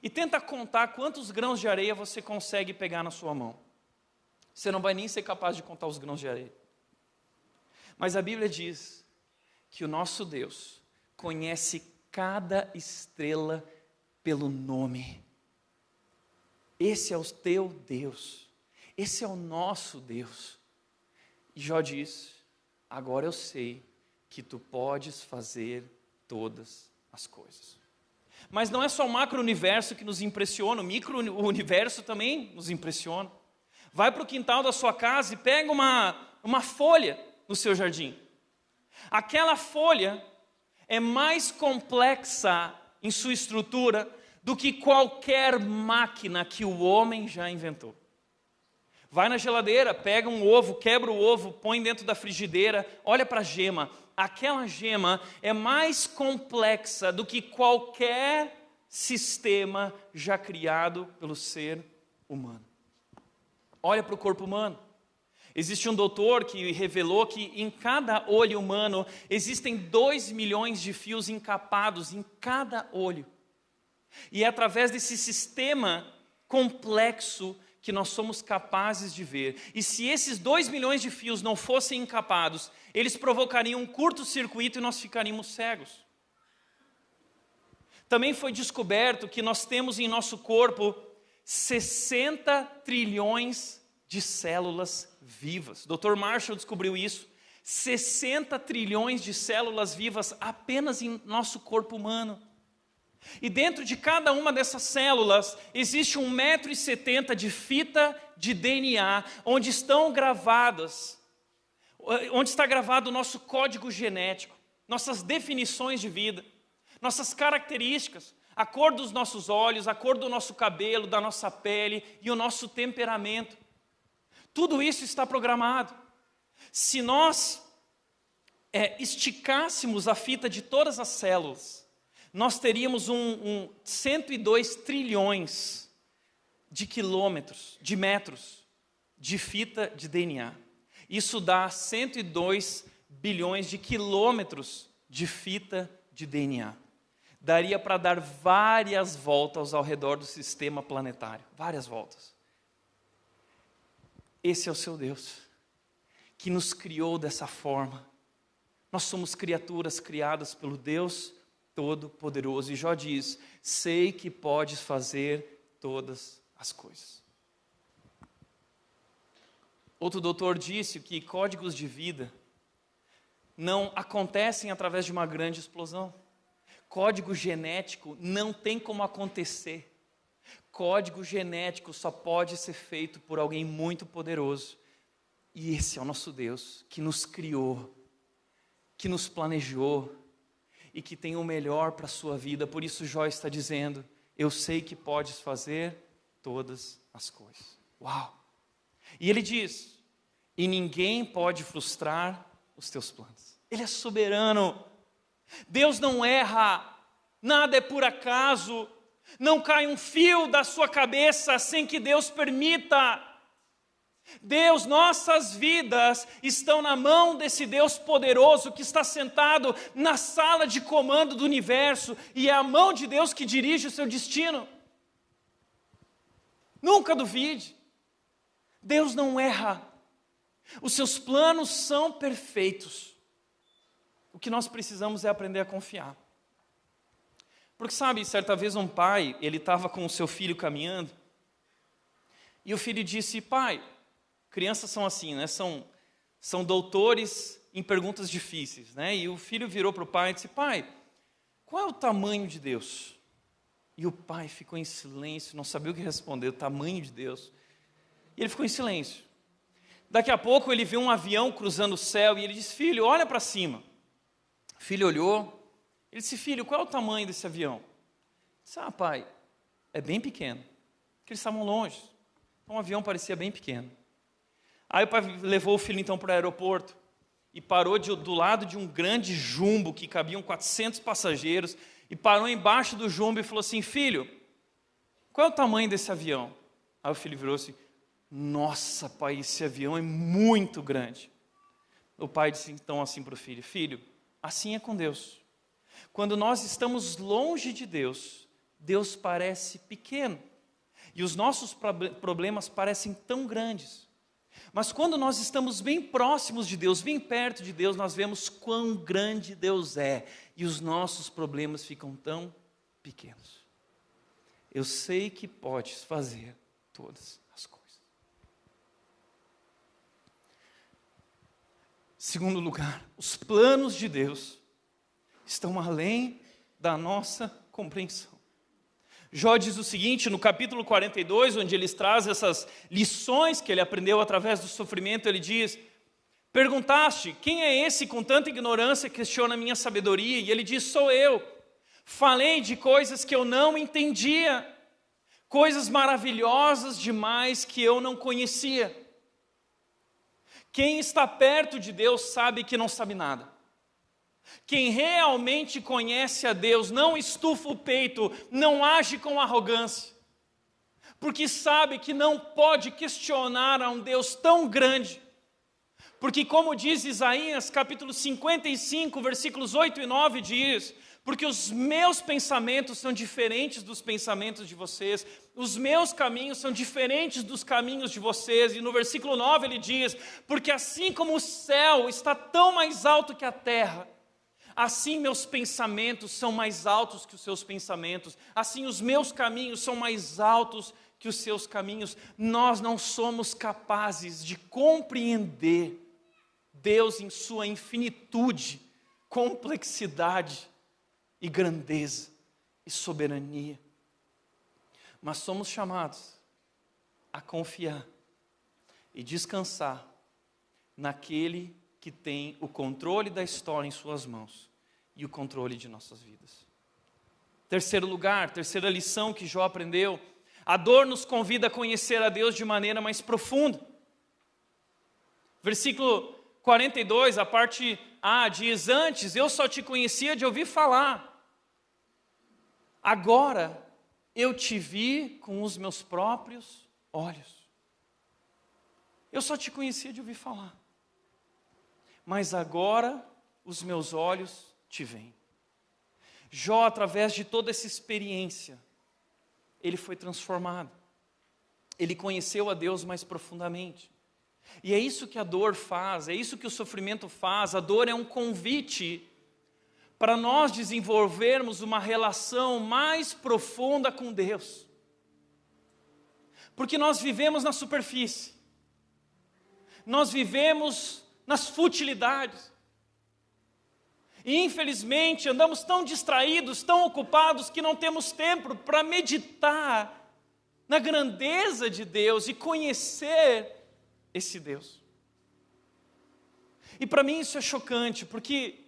e tenta contar quantos grãos de areia você consegue pegar na sua mão. Você não vai nem ser capaz de contar os grãos de areia. Mas a Bíblia diz que o nosso Deus conhece cada estrela pelo nome. Esse é o teu Deus. Esse é o nosso Deus. E Jó diz: agora eu sei que tu podes fazer todas as coisas. Mas não é só o macro-universo que nos impressiona, o micro-universo também nos impressiona. Vai para o quintal da sua casa e pega uma folha no seu jardim. Aquela folha é mais complexa em sua estrutura do que qualquer máquina que o homem já inventou. Vai na geladeira, pega um ovo, quebra o ovo, põe dentro da frigideira, olha para a gema. Aquela gema é mais complexa do que qualquer sistema já criado pelo ser humano. Olha para o corpo humano. Existe um doutor que revelou que em cada olho humano existem 2 milhões de fios encapados em cada olho. E é através desse sistema complexo que nós somos capazes de ver. E se esses 2 milhões de fios não fossem encapados, eles provocariam um curto-circuito e nós ficaríamos cegos. Também foi descoberto que nós temos em nosso corpo 60 trilhões de células vivas. Dr. Marshall descobriu isso. 60 trilhões de células vivas apenas em nosso corpo humano. E dentro de cada uma dessas células existe 1,70 m de fita de DNA, onde está gravado o nosso código genético, nossas definições de vida, nossas características, a cor dos nossos olhos, a cor do nosso cabelo, da nossa pele e o nosso temperamento. Tudo isso está programado. Se nós esticássemos a fita de todas as células, nós teríamos 102 trilhões de metros de fita de DNA. Isso dá 102 bilhões de quilômetros de fita de DNA. Daria para dar várias voltas ao redor do sistema planetário. Várias voltas. Esse é o seu Deus, que nos criou dessa forma. Nós somos criaturas criadas pelo Deus Todo-Poderoso. E Jó diz: sei que podes fazer todas as coisas. Outro doutor disse que códigos de vida não acontecem através de uma grande explosão. Código genético não tem como acontecer. Código genético só pode ser feito por alguém muito poderoso. E esse é o nosso Deus, que nos criou, que nos planejou e que tem o melhor para a sua vida. Por isso Jó está dizendo: eu sei que podes fazer todas as coisas. Uau! E ele diz: e ninguém pode frustrar os teus planos. Ele é soberano. Deus não erra, nada é por acaso, não cai um fio da sua cabeça sem que Deus permita. Deus, nossas vidas estão na mão desse Deus poderoso que está sentado na sala de comando do universo, e é a mão de Deus que dirige o seu destino. Nunca duvide, Deus não erra, os seus planos são perfeitos. O que nós precisamos é aprender a confiar. Porque sabe, certa vez um pai, ele estava com o seu filho caminhando, e o filho disse: pai, crianças são assim, né? São doutores em perguntas difíceis, né? E o filho virou para o pai e disse: pai, qual é o tamanho de Deus? E o pai ficou em silêncio, não sabia o que responder, o tamanho de Deus. E ele ficou em silêncio. Daqui a pouco ele viu um avião cruzando o céu e ele disse: filho, olha para cima. O filho olhou, ele disse: filho, qual é o tamanho desse avião? Ele disse: ah, pai, é bem pequeno. Porque eles estavam longe, então o avião parecia bem pequeno. Aí o pai levou o filho então para o aeroporto, e parou do lado de um grande jumbo que cabiam 400 passageiros, e parou embaixo do jumbo e falou assim: filho, qual é o tamanho desse avião? Aí o filho virou assim: nossa, pai, esse avião é muito grande. O pai disse então assim para o filho: filho, assim é com Deus. Quando nós estamos longe de Deus, Deus parece pequeno, e os nossos problemas parecem tão grandes. Mas quando nós estamos bem próximos de Deus, bem perto de Deus, nós vemos quão grande Deus é, e os nossos problemas ficam tão pequenos. Eu sei que podes fazer todas as coisas. Segundo lugar, os planos de Deus estão além da nossa compreensão. Jó diz o seguinte, no capítulo 42, onde ele traz essas lições que ele aprendeu através do sofrimento, ele diz: perguntaste, quem é esse com tanta ignorância que questiona a minha sabedoria? E ele diz: sou eu. Falei de coisas que eu não entendia, coisas maravilhosas demais que eu não conhecia. Quem está perto de Deus sabe que não sabe nada. Quem realmente conhece a Deus não estufa o peito, não age com arrogância, porque sabe que não pode questionar a um Deus tão grande. Porque como diz Isaías capítulo 55, versículos 8 e 9 diz: porque os meus pensamentos são diferentes dos pensamentos de vocês, os meus caminhos são diferentes dos caminhos de vocês. E no versículo 9 ele diz: porque assim como o céu está tão mais alto que a terra, assim meus pensamentos são mais altos que os seus pensamentos, assim os meus caminhos são mais altos que os seus caminhos. Nós não somos capazes de compreender Deus em sua infinitude, complexidade e grandeza e soberania. Mas somos chamados a confiar e descansar naquele que tem o controle da história em suas mãos e o controle de nossas vidas. Terceiro lugar, terceira lição que Jó aprendeu: a dor nos convida a conhecer a Deus de maneira mais profunda. Versículo 42, a parte A, diz: antes eu só te conhecia de ouvir falar, agora eu te vi com os meus próprios olhos. Eu só te conhecia de ouvir falar, mas agora os meus olhos te veem. Jó, através de toda essa experiência, ele foi transformado. Ele conheceu a Deus mais profundamente. E é isso que a dor faz, é isso que o sofrimento faz. A dor é um convite para nós desenvolvermos uma relação mais profunda com Deus. Porque nós vivemos na superfície, nós vivemos nas futilidades, e infelizmente andamos tão distraídos, tão ocupados, que não temos tempo para meditar na grandeza de Deus e conhecer esse Deus. E para mim isso é chocante, porque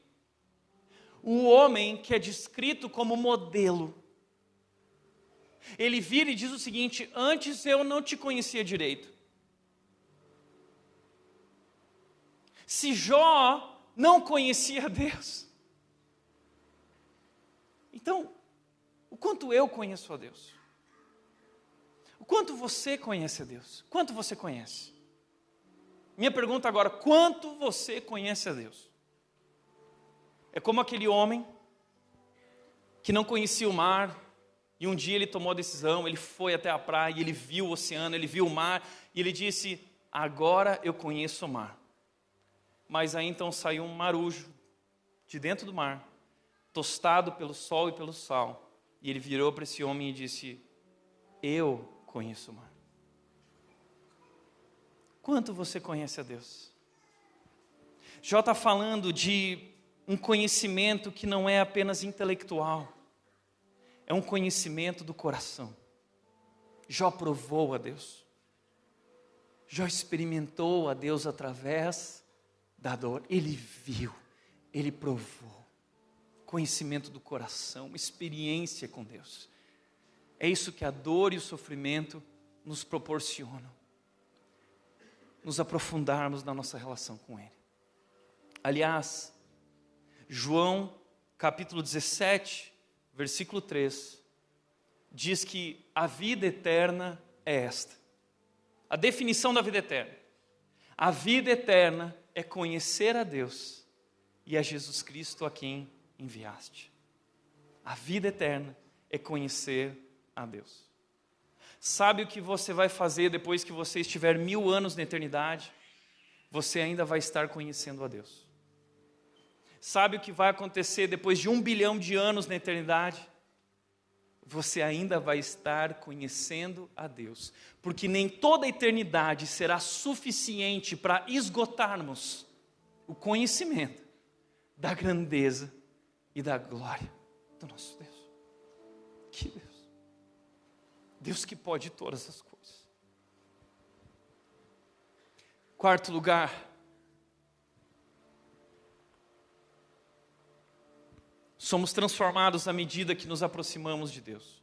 o homem que é descrito como modelo, ele vira e diz o seguinte: antes eu não te conhecia direito. Se Jó não conhecia Deus, então, o quanto eu conheço a Deus? O quanto você conhece a Deus? Quanto você conhece? Minha pergunta agora: quanto você conhece a Deus? É como aquele homem que não conhecia o mar, e um dia ele tomou a decisão, ele foi até a praia, ele viu o oceano, ele viu o mar, e ele disse: agora eu conheço o mar. Mas aí então saiu um marujo de dentro do mar, tostado pelo sol e pelo sal, e ele virou para esse homem e disse: eu conheço o mar. Quanto você conhece a Deus? Jó está falando de um conhecimento que não é apenas intelectual, é um conhecimento do coração. Jó provou a Deus, Jó experimentou a Deus através da dor. Ele viu, ele provou. Conhecimento do coração, uma experiência com Deus. É isso que a dor e o sofrimento nos proporcionam. Nos aprofundarmos na nossa relação com Ele. Aliás, João capítulo 17, versículo 3, diz que a vida eterna é esta. A definição da vida eterna. A vida eterna é conhecer a Deus e a Jesus Cristo a quem enviaste. A vida eterna é conhecer a Deus. Sabe o que você vai fazer depois que você estiver 1000 anos na eternidade? Você ainda vai estar conhecendo a Deus. Sabe o que vai acontecer depois de 1 bilhão de anos na eternidade? Você ainda vai estar conhecendo a Deus. Porque nem toda a eternidade será suficiente para esgotarmos o conhecimento da grandeza e da glória do nosso Deus. Que Deus! Deus que pode todas as coisas. Quarto lugar, somos transformados à medida que nos aproximamos de Deus.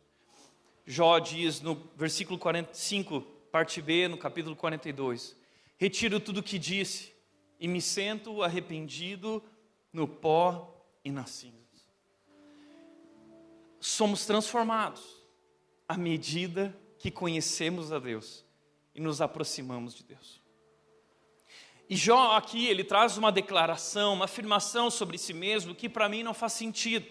Jó diz no versículo 45, parte B, no capítulo 42, retiro tudo o que disse e me sento arrependido no pó e nas cinzas. Somos transformados à medida que conhecemos a Deus e nos aproximamos de Deus. E Jó aqui, ele traz uma declaração, uma afirmação sobre si mesmo que para mim não faz sentido.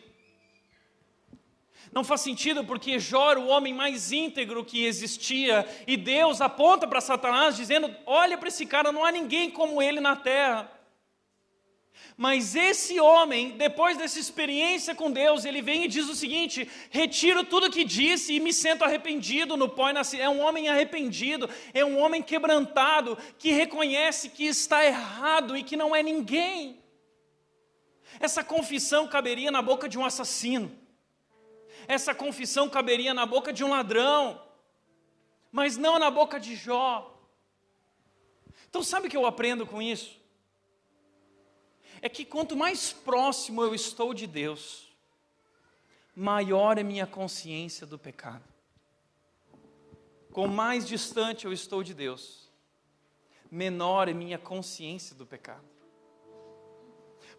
Não faz sentido porque Jó era o homem mais íntegro que existia e Deus aponta para Satanás dizendo, olha para esse cara, não há ninguém como ele na terra. Mas esse homem, depois dessa experiência com Deus, ele vem e diz o seguinte, retiro tudo o que disse e me sinto arrependido no pó e na cinza. É um homem arrependido, é um homem quebrantado, que reconhece que está errado e que não é ninguém. Essa confissão caberia na boca de um assassino. Essa confissão caberia na boca de um ladrão, mas não na boca de Jó. Então sabe o que eu aprendo com isso? É que quanto mais próximo eu estou de Deus, maior é minha consciência do pecado. Quanto mais distante eu estou de Deus, menor é minha consciência do pecado.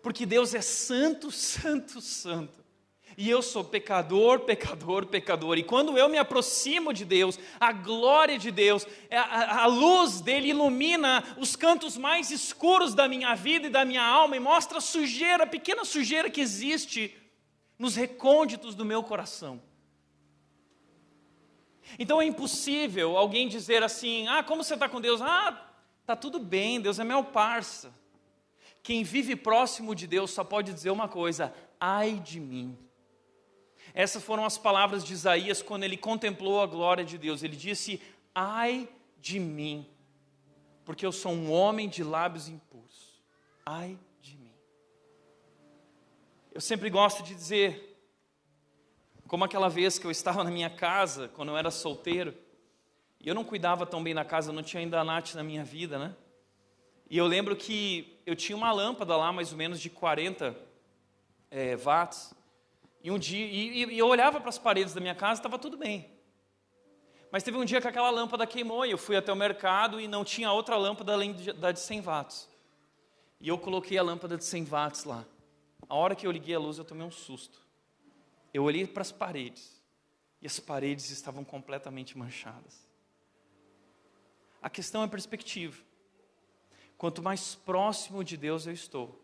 Porque Deus é santo, santo, santo. E eu sou pecador, pecador, pecador. E quando eu me aproximo de Deus, a glória de Deus, a luz dele ilumina os cantos mais escuros da minha vida e da minha alma e mostra a sujeira, a pequena sujeira que existe nos recônditos do meu coração. Então é impossível alguém dizer assim, como você está com Deus? Está tudo bem, Deus é meu parça. Quem vive próximo de Deus só pode dizer uma coisa, ai de mim. Essas foram as palavras de Isaías quando ele contemplou a glória de Deus. Ele disse, ai de mim, porque eu sou um homem de lábios impuros. Ai de mim. Eu sempre gosto de dizer, como aquela vez que eu estava na minha casa, quando eu era solteiro, e eu não cuidava tão bem da casa, não tinha ainda a Nath na minha vida, né? E eu lembro que eu tinha uma lâmpada lá, mais ou menos de 40 watts, e um dia, e eu olhava para as paredes da minha casa, estava tudo bem. Mas teve um dia que aquela lâmpada queimou, e eu fui até o mercado e não tinha outra lâmpada além da de 100 watts. E eu coloquei a lâmpada de 100 watts lá. A hora que eu liguei a luz, eu tomei um susto. Eu olhei para as paredes, e as paredes estavam completamente manchadas. A questão é perspectiva. Quanto mais próximo de Deus eu estou,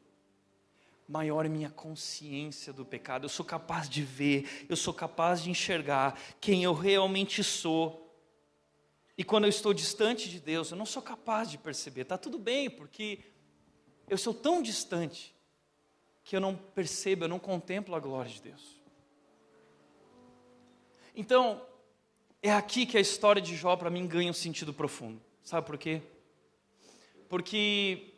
maior é minha consciência do pecado. Eu sou capaz de ver, eu sou capaz de enxergar quem eu realmente sou. E quando eu estou distante de Deus, eu não sou capaz de perceber. Está tudo bem, porque eu sou tão distante que eu não percebo, eu não contemplo a glória de Deus. Então, é aqui que a história de Jó para mim ganha um sentido profundo. Sabe por quê? Porque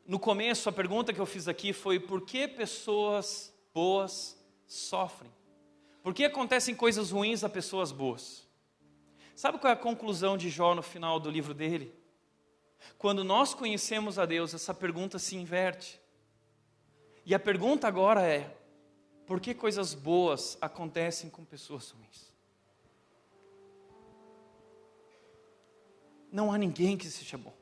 no começo a pergunta que eu fiz aqui foi por que pessoas boas sofrem? Por que acontecem coisas ruins a pessoas boas? Sabe qual é a conclusão de Jó no final do livro dele? Quando nós conhecemos a Deus, essa pergunta se inverte. E a pergunta agora é, por que coisas boas acontecem com pessoas ruins? Não há ninguém que seja bom.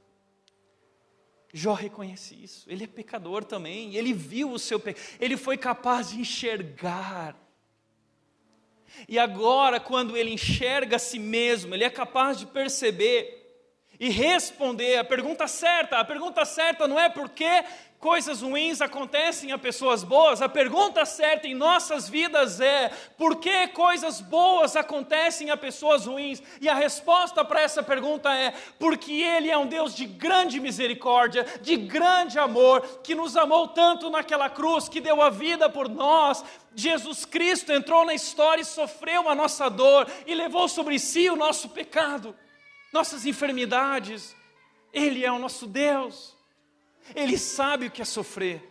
Jó reconhece isso, ele é pecador também, ele viu o seu pecado, ele foi capaz de enxergar. E agora, quando ele enxerga a si mesmo, ele é capaz de perceber e responder a pergunta certa não é por que coisas ruins acontecem a pessoas boas, a pergunta certa em nossas vidas é: por que coisas boas acontecem a pessoas ruins? E a resposta para essa pergunta é: porque Ele é um Deus de grande misericórdia, de grande amor, que nos amou tanto naquela cruz, que deu a vida por nós. Jesus Cristo entrou na história e sofreu a nossa dor, e levou sobre si o nosso pecado, nossas enfermidades. Ele é o nosso Deus. Ele sabe o que é sofrer.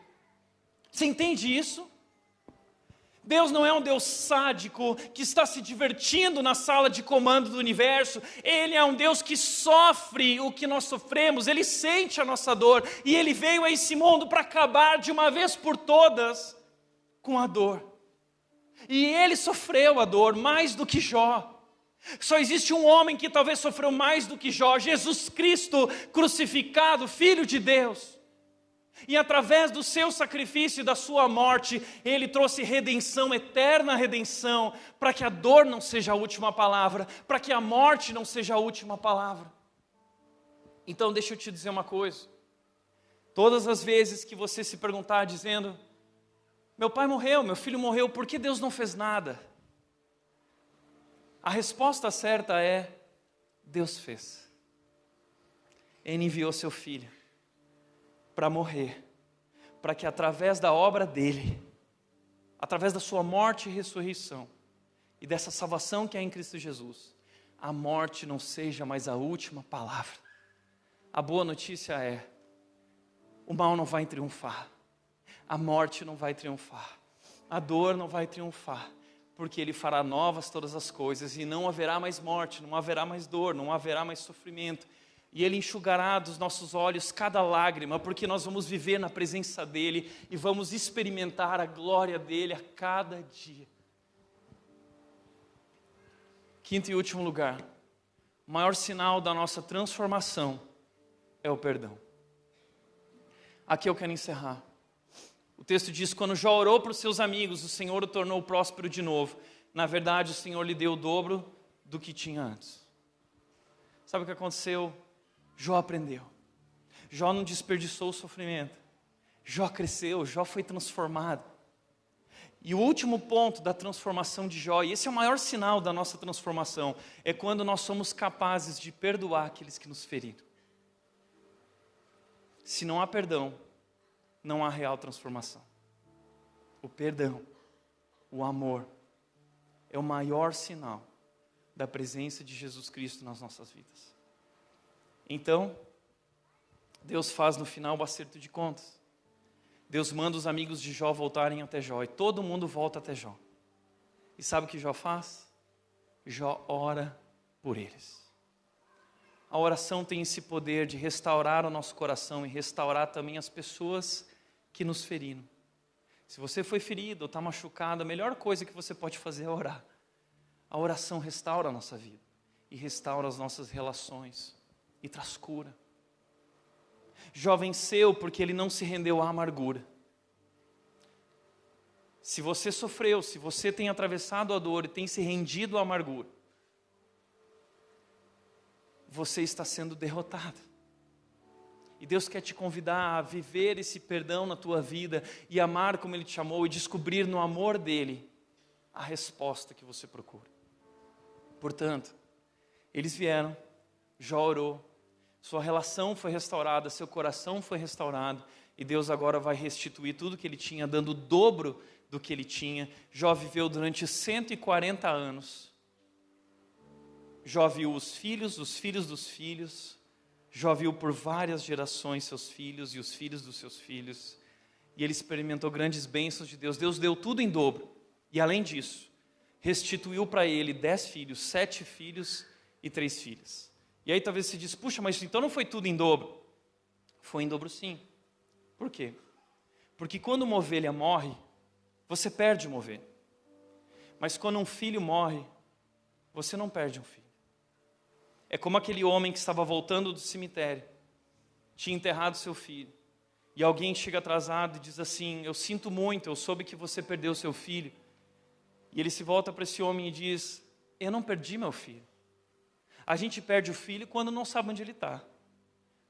Você entende isso? Deus não é um Deus sádico que está se divertindo na sala de comando do universo. Ele é um Deus que sofre o que nós sofremos. Ele sente a nossa dor. E Ele veio a esse mundo para acabar de uma vez por todas com a dor. E Ele sofreu a dor mais do que Jó. Só existe um homem que talvez sofreu mais do que Jó: Jesus Cristo crucificado, Filho de Deus. E através do seu sacrifício e da sua morte, Ele trouxe redenção, eterna redenção, para que a dor não seja a última palavra, para que a morte não seja a última palavra. Então deixa eu te dizer uma coisa: todas as vezes que você se perguntar dizendo: meu pai morreu, meu filho morreu, por que Deus não fez nada? A resposta certa é: Deus fez. Ele enviou seu filho para morrer, para que através da obra dele, através da sua morte e ressurreição, e dessa salvação que há em Cristo Jesus, a morte não seja mais a última palavra. A boa notícia é: o mal não vai triunfar, a morte não vai triunfar, a dor não vai triunfar, porque Ele fará novas todas as coisas, e não haverá mais morte, não haverá mais dor, não haverá mais sofrimento. E Ele enxugará dos nossos olhos cada lágrima, porque nós vamos viver na presença dEle e vamos experimentar a glória dEle a cada dia. Quinto e último lugar, o maior sinal da nossa transformação é o perdão. Aqui eu quero encerrar. O texto diz: quando Jó orou para os seus amigos, o Senhor o tornou próspero de novo. Na verdade, o Senhor lhe deu o dobro do que tinha antes. Sabe o que aconteceu? Jó aprendeu. Jó não desperdiçou o sofrimento. Jó cresceu, Jó foi transformado. E o último ponto da transformação de Jó, e esse é o maior sinal da nossa transformação, é quando nós somos capazes de perdoar aqueles que nos feriram. Se não há perdão, não há real transformação. O perdão, o amor, é o maior sinal da presença de Jesus Cristo nas nossas vidas. Então, Deus faz no final o acerto de contas. Deus manda os amigos de Jó voltarem até Jó, e todo mundo volta até Jó. E sabe o que Jó faz? Jó ora por eles. A oração tem esse poder de restaurar o nosso coração e restaurar também as pessoas que nos feriram. Se você foi ferido ou está machucado, a melhor coisa que você pode fazer é orar. A oração restaura a nossa vida e restaura as nossas relações e traz cura. Jó venceu porque ele não se rendeu à amargura. Se você sofreu, se você tem atravessado a dor e tem se rendido à amargura, você está sendo derrotado. E Deus quer te convidar a viver esse perdão na tua vida e amar como Ele te amou e descobrir no amor dEle a resposta que você procura. Portanto, eles vieram, Jó orou, sua relação foi restaurada, seu coração foi restaurado, e Deus agora vai restituir tudo que ele tinha, dando o dobro do que ele tinha. Jó viveu durante 140 anos. Jó viu os filhos dos filhos. Jó viu por várias gerações seus filhos e os filhos dos seus filhos. E ele experimentou grandes bênçãos de Deus. Deus deu tudo em dobro. E além disso, restituiu para ele 10 filhos, 7 filhos e 3 filhas. E aí talvez você diz: puxa, mas então não foi tudo em dobro? Foi em dobro sim. Por quê? Porque quando uma ovelha morre, você perde uma ovelha. Mas quando um filho morre, você não perde um filho. É como aquele homem que estava voltando do cemitério. tinha enterrado seu filho. E alguém chega atrasado e diz assim: eu sinto muito, eu soube que você perdeu seu filho. E ele se volta para esse homem e diz: eu não perdi meu filho. A gente perde o filho quando não sabe onde ele está.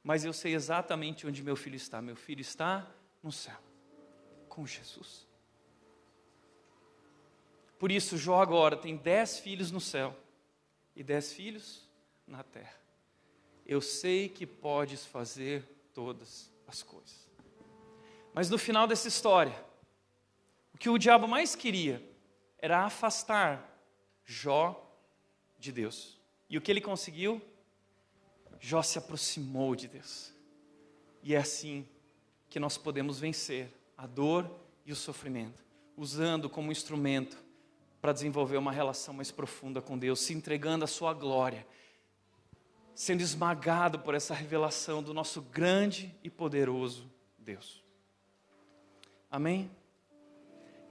Mas eu sei exatamente onde meu filho está. Meu filho está no céu, com Jesus. Por isso, Jó agora tem 10 filhos no céu e 10 filhos na terra. Eu sei que podes fazer todas as coisas. Mas no final dessa história, o que o diabo mais queria era afastar Jó de Deus. E o que ele conseguiu? Jó se aproximou de Deus. E é assim que nós podemos vencer a dor e o sofrimento, usando como instrumento para desenvolver uma relação mais profunda com Deus, se entregando à sua glória, sendo esmagado por essa revelação do nosso grande e poderoso Deus. Amém?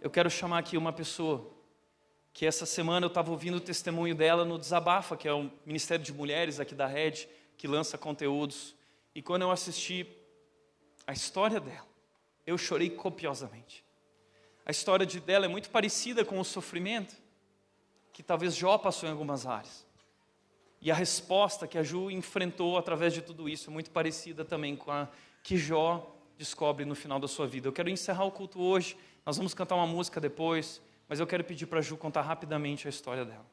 Eu quero chamar aqui uma pessoa que essa semana eu estava ouvindo o testemunho dela no Desabafa, que é um ministério de mulheres aqui da Rede, que lança conteúdos. E quando eu assisti a história dela, eu chorei copiosamente. A história dela é muito parecida com o sofrimento que talvez Jó passou em algumas áreas. E a resposta que a Ju enfrentou através de tudo isso é muito parecida também com a que Jó descobre no final da sua vida. Eu quero encerrar o culto hoje, nós vamos cantar uma música depois, mas eu quero pedir para a Ju contar rapidamente a história dela.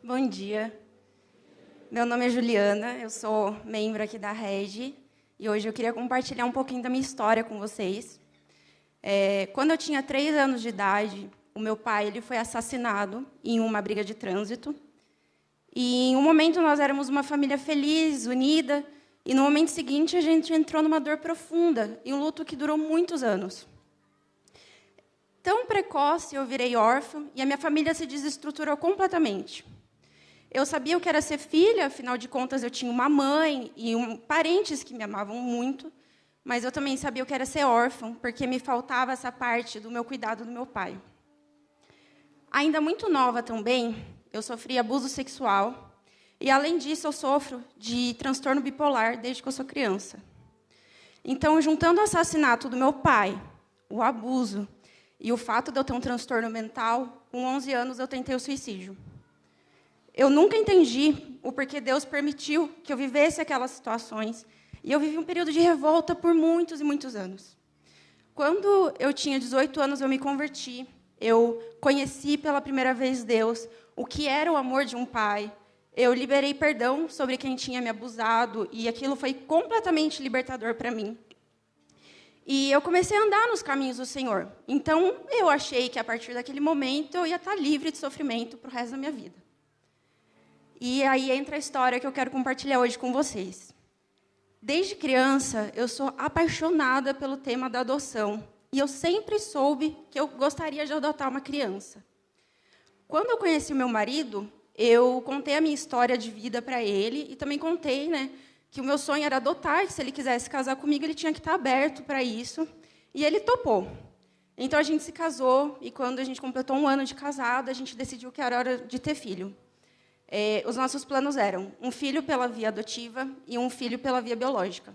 Bom dia, meu nome é Juliana, eu sou membro aqui da Rede e hoje eu queria compartilhar um pouquinho da minha história com vocês. Quando eu tinha 3 anos de idade, o meu pai ele foi assassinado em uma briga de trânsito. E em um momento nós éramos uma família feliz, unida, e no momento seguinte a gente entrou numa dor profunda e um luto que durou muitos anos. Tão precoce eu virei órfã e a minha família se desestruturou completamente. Eu sabia o que era ser filha, afinal de contas eu tinha uma mãe e parentes que me amavam muito, mas eu também sabia o que era ser órfã, porque me faltava essa parte do meu cuidado do meu pai. Ainda muito nova também, eu sofri abuso sexual e, além disso, eu sofro de transtorno bipolar desde que eu sou criança. Então, juntando o assassinato do meu pai, o abuso e o fato de eu ter um transtorno mental, com 11 anos eu tentei o suicídio. Eu nunca entendi o porquê Deus permitiu que eu vivesse aquelas situações. E eu vivi um período de revolta por muitos e muitos anos. Quando eu tinha 18 anos, eu me converti. Eu conheci pela primeira vez Deus, o que era o amor de um pai. Eu liberei perdão sobre quem tinha me abusado. E aquilo foi completamente libertador para mim. E eu comecei a andar nos caminhos do Senhor. Então, eu achei que, a partir daquele momento, eu ia estar livre de sofrimento para o resto da minha vida. E aí entra a história que eu quero compartilhar hoje com vocês. Desde criança, eu sou apaixonada pelo tema da adoção. E eu sempre soube que eu gostaria de adotar uma criança. Quando eu conheci o meu marido, eu contei a minha história de vida para ele e também contei, que o meu sonho era adotar, que se ele quisesse casar comigo, ele tinha que estar aberto para isso. E ele topou. Então, a gente se casou e, quando a gente completou 1 ano de casado, a gente decidiu que era hora de ter filho. Os nossos planos eram um filho pela via adotiva e um filho pela via biológica.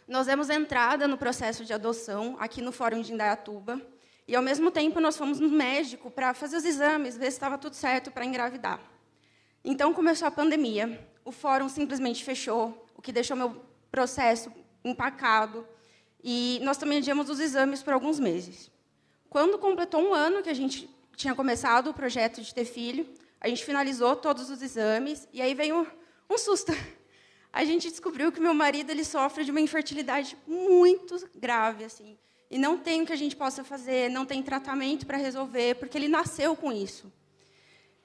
Nós demos entrada no processo de adoção aqui no Fórum de Indaiatuba e, ao mesmo tempo, nós fomos no médico para fazer os exames, ver se estava tudo certo para engravidar. Então, começou a pandemia, o Fórum simplesmente fechou, o que deixou meu processo empacado, e nós também adiamos os exames por alguns meses. Quando completou 1 ano que a gente tinha começado o projeto de ter filho, a gente finalizou todos os exames, e aí veio um susto. A gente descobriu que meu marido ele sofre de uma infertilidade muito grave, assim, e não tem o que a gente possa fazer, não tem tratamento para resolver, porque ele nasceu com isso.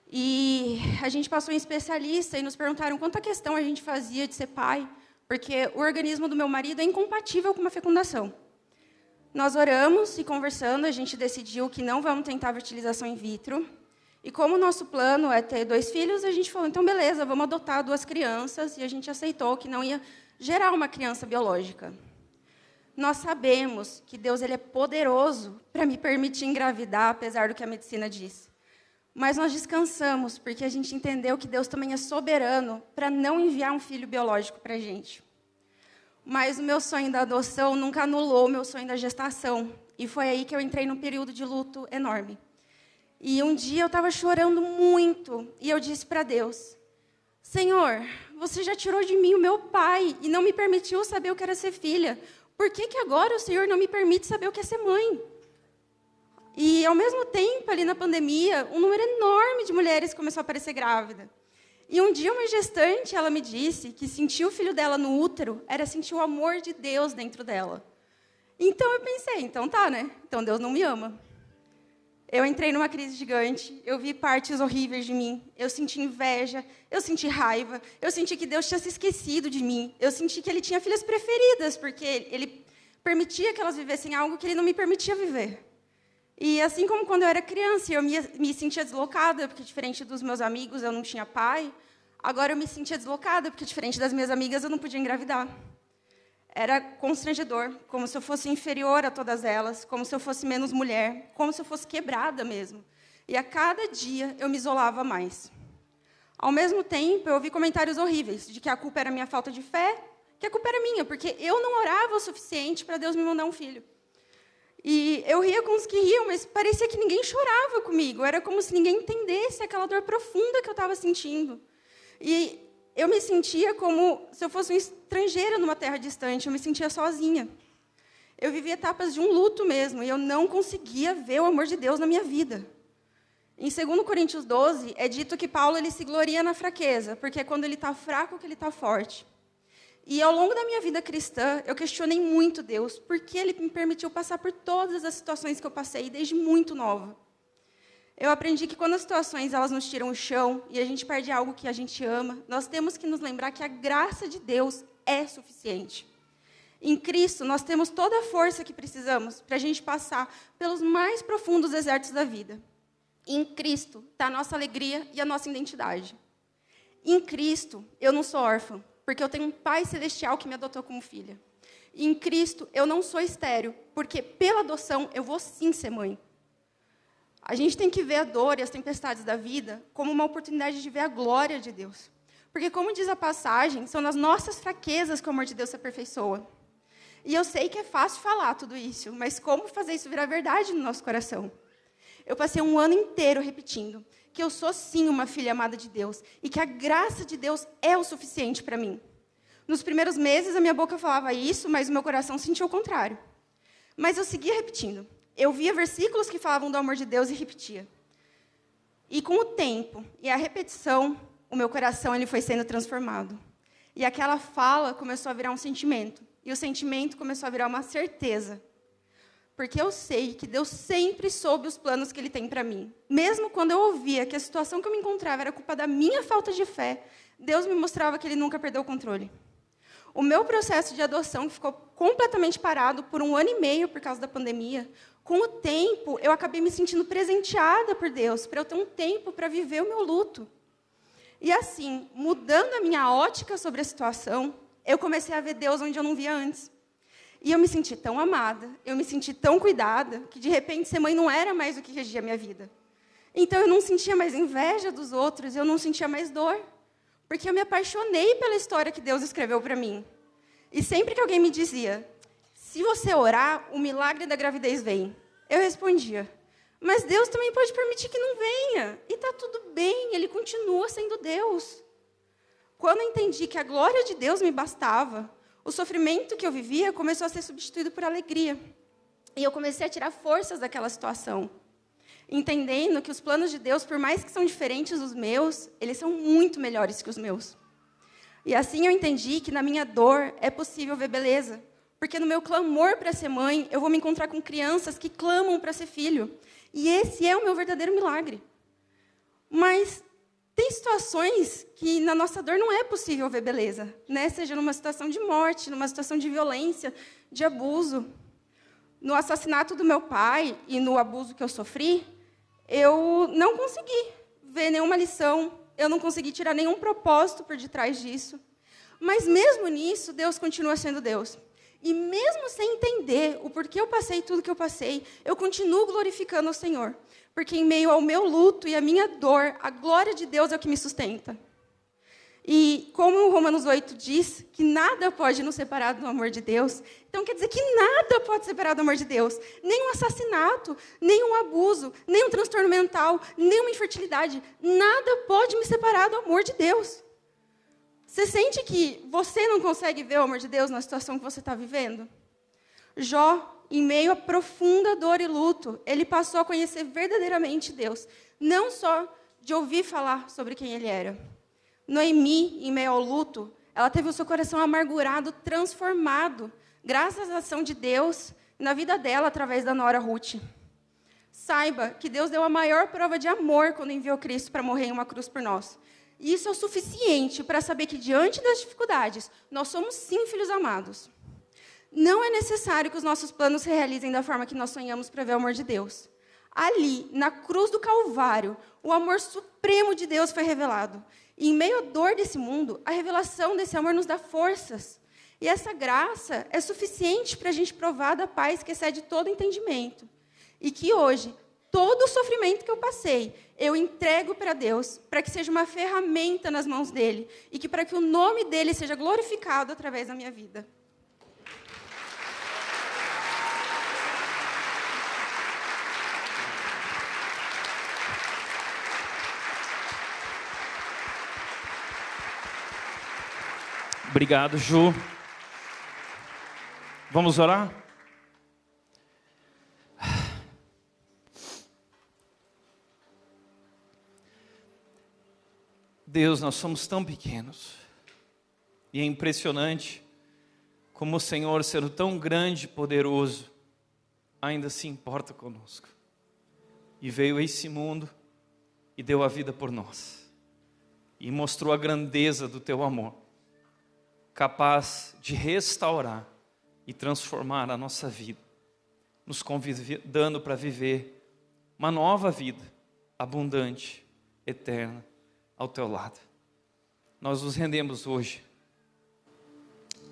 E a gente passou em especialista e nos perguntaram quanta questão a gente fazia de ser pai, porque o organismo do meu marido é incompatível com uma fecundação. Nós oramos e, conversando, a gente decidiu que não vamos tentar fertilização in vitro. E como o nosso plano é ter 2 filhos, a gente falou, então, beleza, vamos adotar 2 crianças, e a gente aceitou que não ia gerar uma criança biológica. Nós sabemos que Deus ele é poderoso para me permitir engravidar, apesar do que a medicina diz. Mas nós descansamos, porque a gente entendeu que Deus também é soberano para não enviar um filho biológico para a gente. Mas o meu sonho da adoção nunca anulou o meu sonho da gestação. E foi aí que eu entrei num período de luto enorme. E um dia eu estava chorando muito, e eu disse para Deus, Senhor, você já tirou de mim o meu pai, e não me permitiu saber o que era ser filha. Por que agora o Senhor não me permite saber o que é ser mãe? E, ao mesmo tempo, ali na pandemia, um número enorme de mulheres começou a aparecer grávida. E um dia uma gestante, ela me disse que sentir o filho dela no útero era sentir o amor de Deus dentro dela. Então eu pensei, então tá, né? Então Deus não me ama. Eu entrei numa crise gigante, eu vi partes horríveis de mim, eu senti inveja, eu senti raiva, eu senti que Deus tinha se esquecido de mim, eu senti que Ele tinha filhas preferidas, porque Ele permitia que elas vivessem algo que Ele não me permitia viver. E assim como quando eu era criança, eu me sentia deslocada, porque diferente dos meus amigos eu não tinha pai, agora eu me sentia deslocada, porque diferente das minhas amigas eu não podia engravidar. Era constrangedor, como se eu fosse inferior a todas elas, como se eu fosse menos mulher, como se eu fosse quebrada mesmo. E a cada dia eu me isolava mais. Ao mesmo tempo, eu ouvi comentários horríveis, de que a culpa era minha falta de fé, que a culpa era minha, porque eu não orava o suficiente para Deus me mandar um filho. E eu ria com os que riam, mas parecia que ninguém chorava comigo. Era como se ninguém entendesse aquela dor profunda que eu estava sentindo. E eu me sentia como se eu fosse um estrangeiro numa terra distante, eu me sentia sozinha. Eu vivia etapas de um luto mesmo, e eu não conseguia ver o amor de Deus na minha vida. Em 2 Coríntios 12, é dito que Paulo ele se gloria na fraqueza, porque é quando ele está fraco que ele está forte. E ao longo da minha vida cristã, eu questionei muito Deus, porque Ele me permitiu passar por todas as situações que eu passei, desde muito nova. Eu aprendi que quando as situações elas nos tiram o chão e a gente perde algo que a gente ama, nós temos que nos lembrar que a graça de Deus é suficiente. Em Cristo, nós temos toda a força que precisamos para a gente passar pelos mais profundos desertos da vida. Em Cristo está a nossa alegria e a nossa identidade. Em Cristo, eu não sou órfã, porque eu tenho um Pai Celestial que me adotou como filha. E em Cristo, eu não sou estéril, porque pela adoção eu vou sim ser mãe. A gente tem que ver a dor e as tempestades da vida como uma oportunidade de ver a glória de Deus. Porque, como diz a passagem, são nas nossas fraquezas que o amor de Deus se aperfeiçoa. E eu sei que é fácil falar tudo isso, mas como fazer isso virar verdade no nosso coração? Eu passei um ano inteiro repetindo que eu sou sim uma filha amada de Deus e que a graça de Deus é o suficiente para mim. Nos primeiros meses, a minha boca falava isso, mas o meu coração sentia o contrário. Mas eu seguia repetindo. Eu via versículos que falavam do amor de Deus e repetia. E com o tempo e a repetição, o meu coração ele foi sendo transformado. E aquela fala começou a virar um sentimento. E o sentimento começou a virar uma certeza. Porque eu sei que Deus sempre soube os planos que Ele tem para mim. Mesmo quando eu ouvia que a situação que eu me encontrava era culpa da minha falta de fé, Deus me mostrava que Ele nunca perdeu o controle. O meu processo de adoção ficou completamente parado por 1 ano e meio por causa da pandemia. Com o tempo, eu acabei me sentindo presenteada por Deus, para eu ter um tempo para viver o meu luto. E assim, mudando a minha ótica sobre a situação, eu comecei a ver Deus onde eu não via antes. E eu me senti tão amada, eu me senti tão cuidada, que de repente ser mãe não era mais o que regia a minha vida. Então eu não sentia mais inveja dos outros, eu não sentia mais dor. Porque eu me apaixonei pela história que Deus escreveu para mim. E sempre que alguém me dizia, se você orar, o milagre da gravidez vem. Eu respondia, mas Deus também pode permitir que não venha. E está tudo bem, Ele continua sendo Deus. Quando eu entendi que a glória de Deus me bastava, o sofrimento que eu vivia começou a ser substituído por alegria. E eu comecei a tirar forças daquela situação. Entendendo que os planos de Deus, por mais que são diferentes dos meus, eles são muito melhores que os meus. E assim eu entendi que na minha dor é possível ver beleza. Porque no meu clamor para ser mãe, eu vou me encontrar com crianças que clamam para ser filho. E esse é o meu verdadeiro milagre. Mas tem situações que na nossa dor não é possível ver beleza, né? Seja numa situação de morte, numa situação de violência, de abuso. No assassinato do meu pai e no abuso que eu sofri, eu não consegui ver nenhuma lição, eu não consegui tirar nenhum propósito por detrás disso. Mas mesmo nisso, Deus continua sendo Deus. E mesmo sem entender o porquê eu passei tudo que eu passei, eu continuo glorificando o Senhor. Porque em meio ao meu luto e à minha dor, a glória de Deus é o que me sustenta. E como o Romanos 8 diz, que nada pode nos separar do amor de Deus, então quer dizer que nada pode separar do amor de Deus. Nem um assassinato, nem um abuso, nem um transtorno mental, nem uma infertilidade. Nada pode me separar do amor de Deus. Você sente que você não consegue ver o amor de Deus na situação que você está vivendo? Jó, em meio a profunda dor e luto, ele passou a conhecer verdadeiramente Deus. Não só de ouvir falar sobre quem Ele era. Noemi, em meio ao luto, ela teve o seu coração amargurado, transformado, graças à ação de Deus na vida dela, através da nora Ruth. Saiba que Deus deu a maior prova de amor quando enviou Cristo para morrer em uma cruz por nós. E isso é o suficiente para saber que, diante das dificuldades, nós somos sim filhos amados. Não é necessário que os nossos planos se realizem da forma que nós sonhamos para ver o amor de Deus. Ali, na cruz do Calvário, o amor supremo de Deus foi revelado. E em meio à dor desse mundo, a revelação desse amor nos dá forças. E essa graça é suficiente para a gente provar da paz que excede todo entendimento. E que hoje, todo o sofrimento que eu passei, eu entrego para Deus, para que seja uma ferramenta nas mãos dEle, e que para que o nome dEle seja glorificado através da minha vida. Obrigado, Ju. Vamos orar? Deus, nós somos tão pequenos. E é impressionante como o Senhor, sendo tão grande e poderoso, ainda se importa conosco. E veio a esse mundo e deu a vida por nós. E mostrou a grandeza do teu amor, capaz de restaurar e transformar a nossa vida, nos convidando para viver uma nova vida, abundante, eterna, ao teu lado. Nós nos rendemos hoje,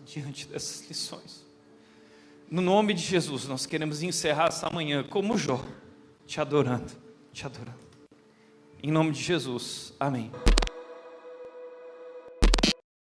diante dessas lições. No nome de Jesus, nós queremos encerrar essa manhã, como Jó, te adorando, te adorando. Em nome de Jesus, amém.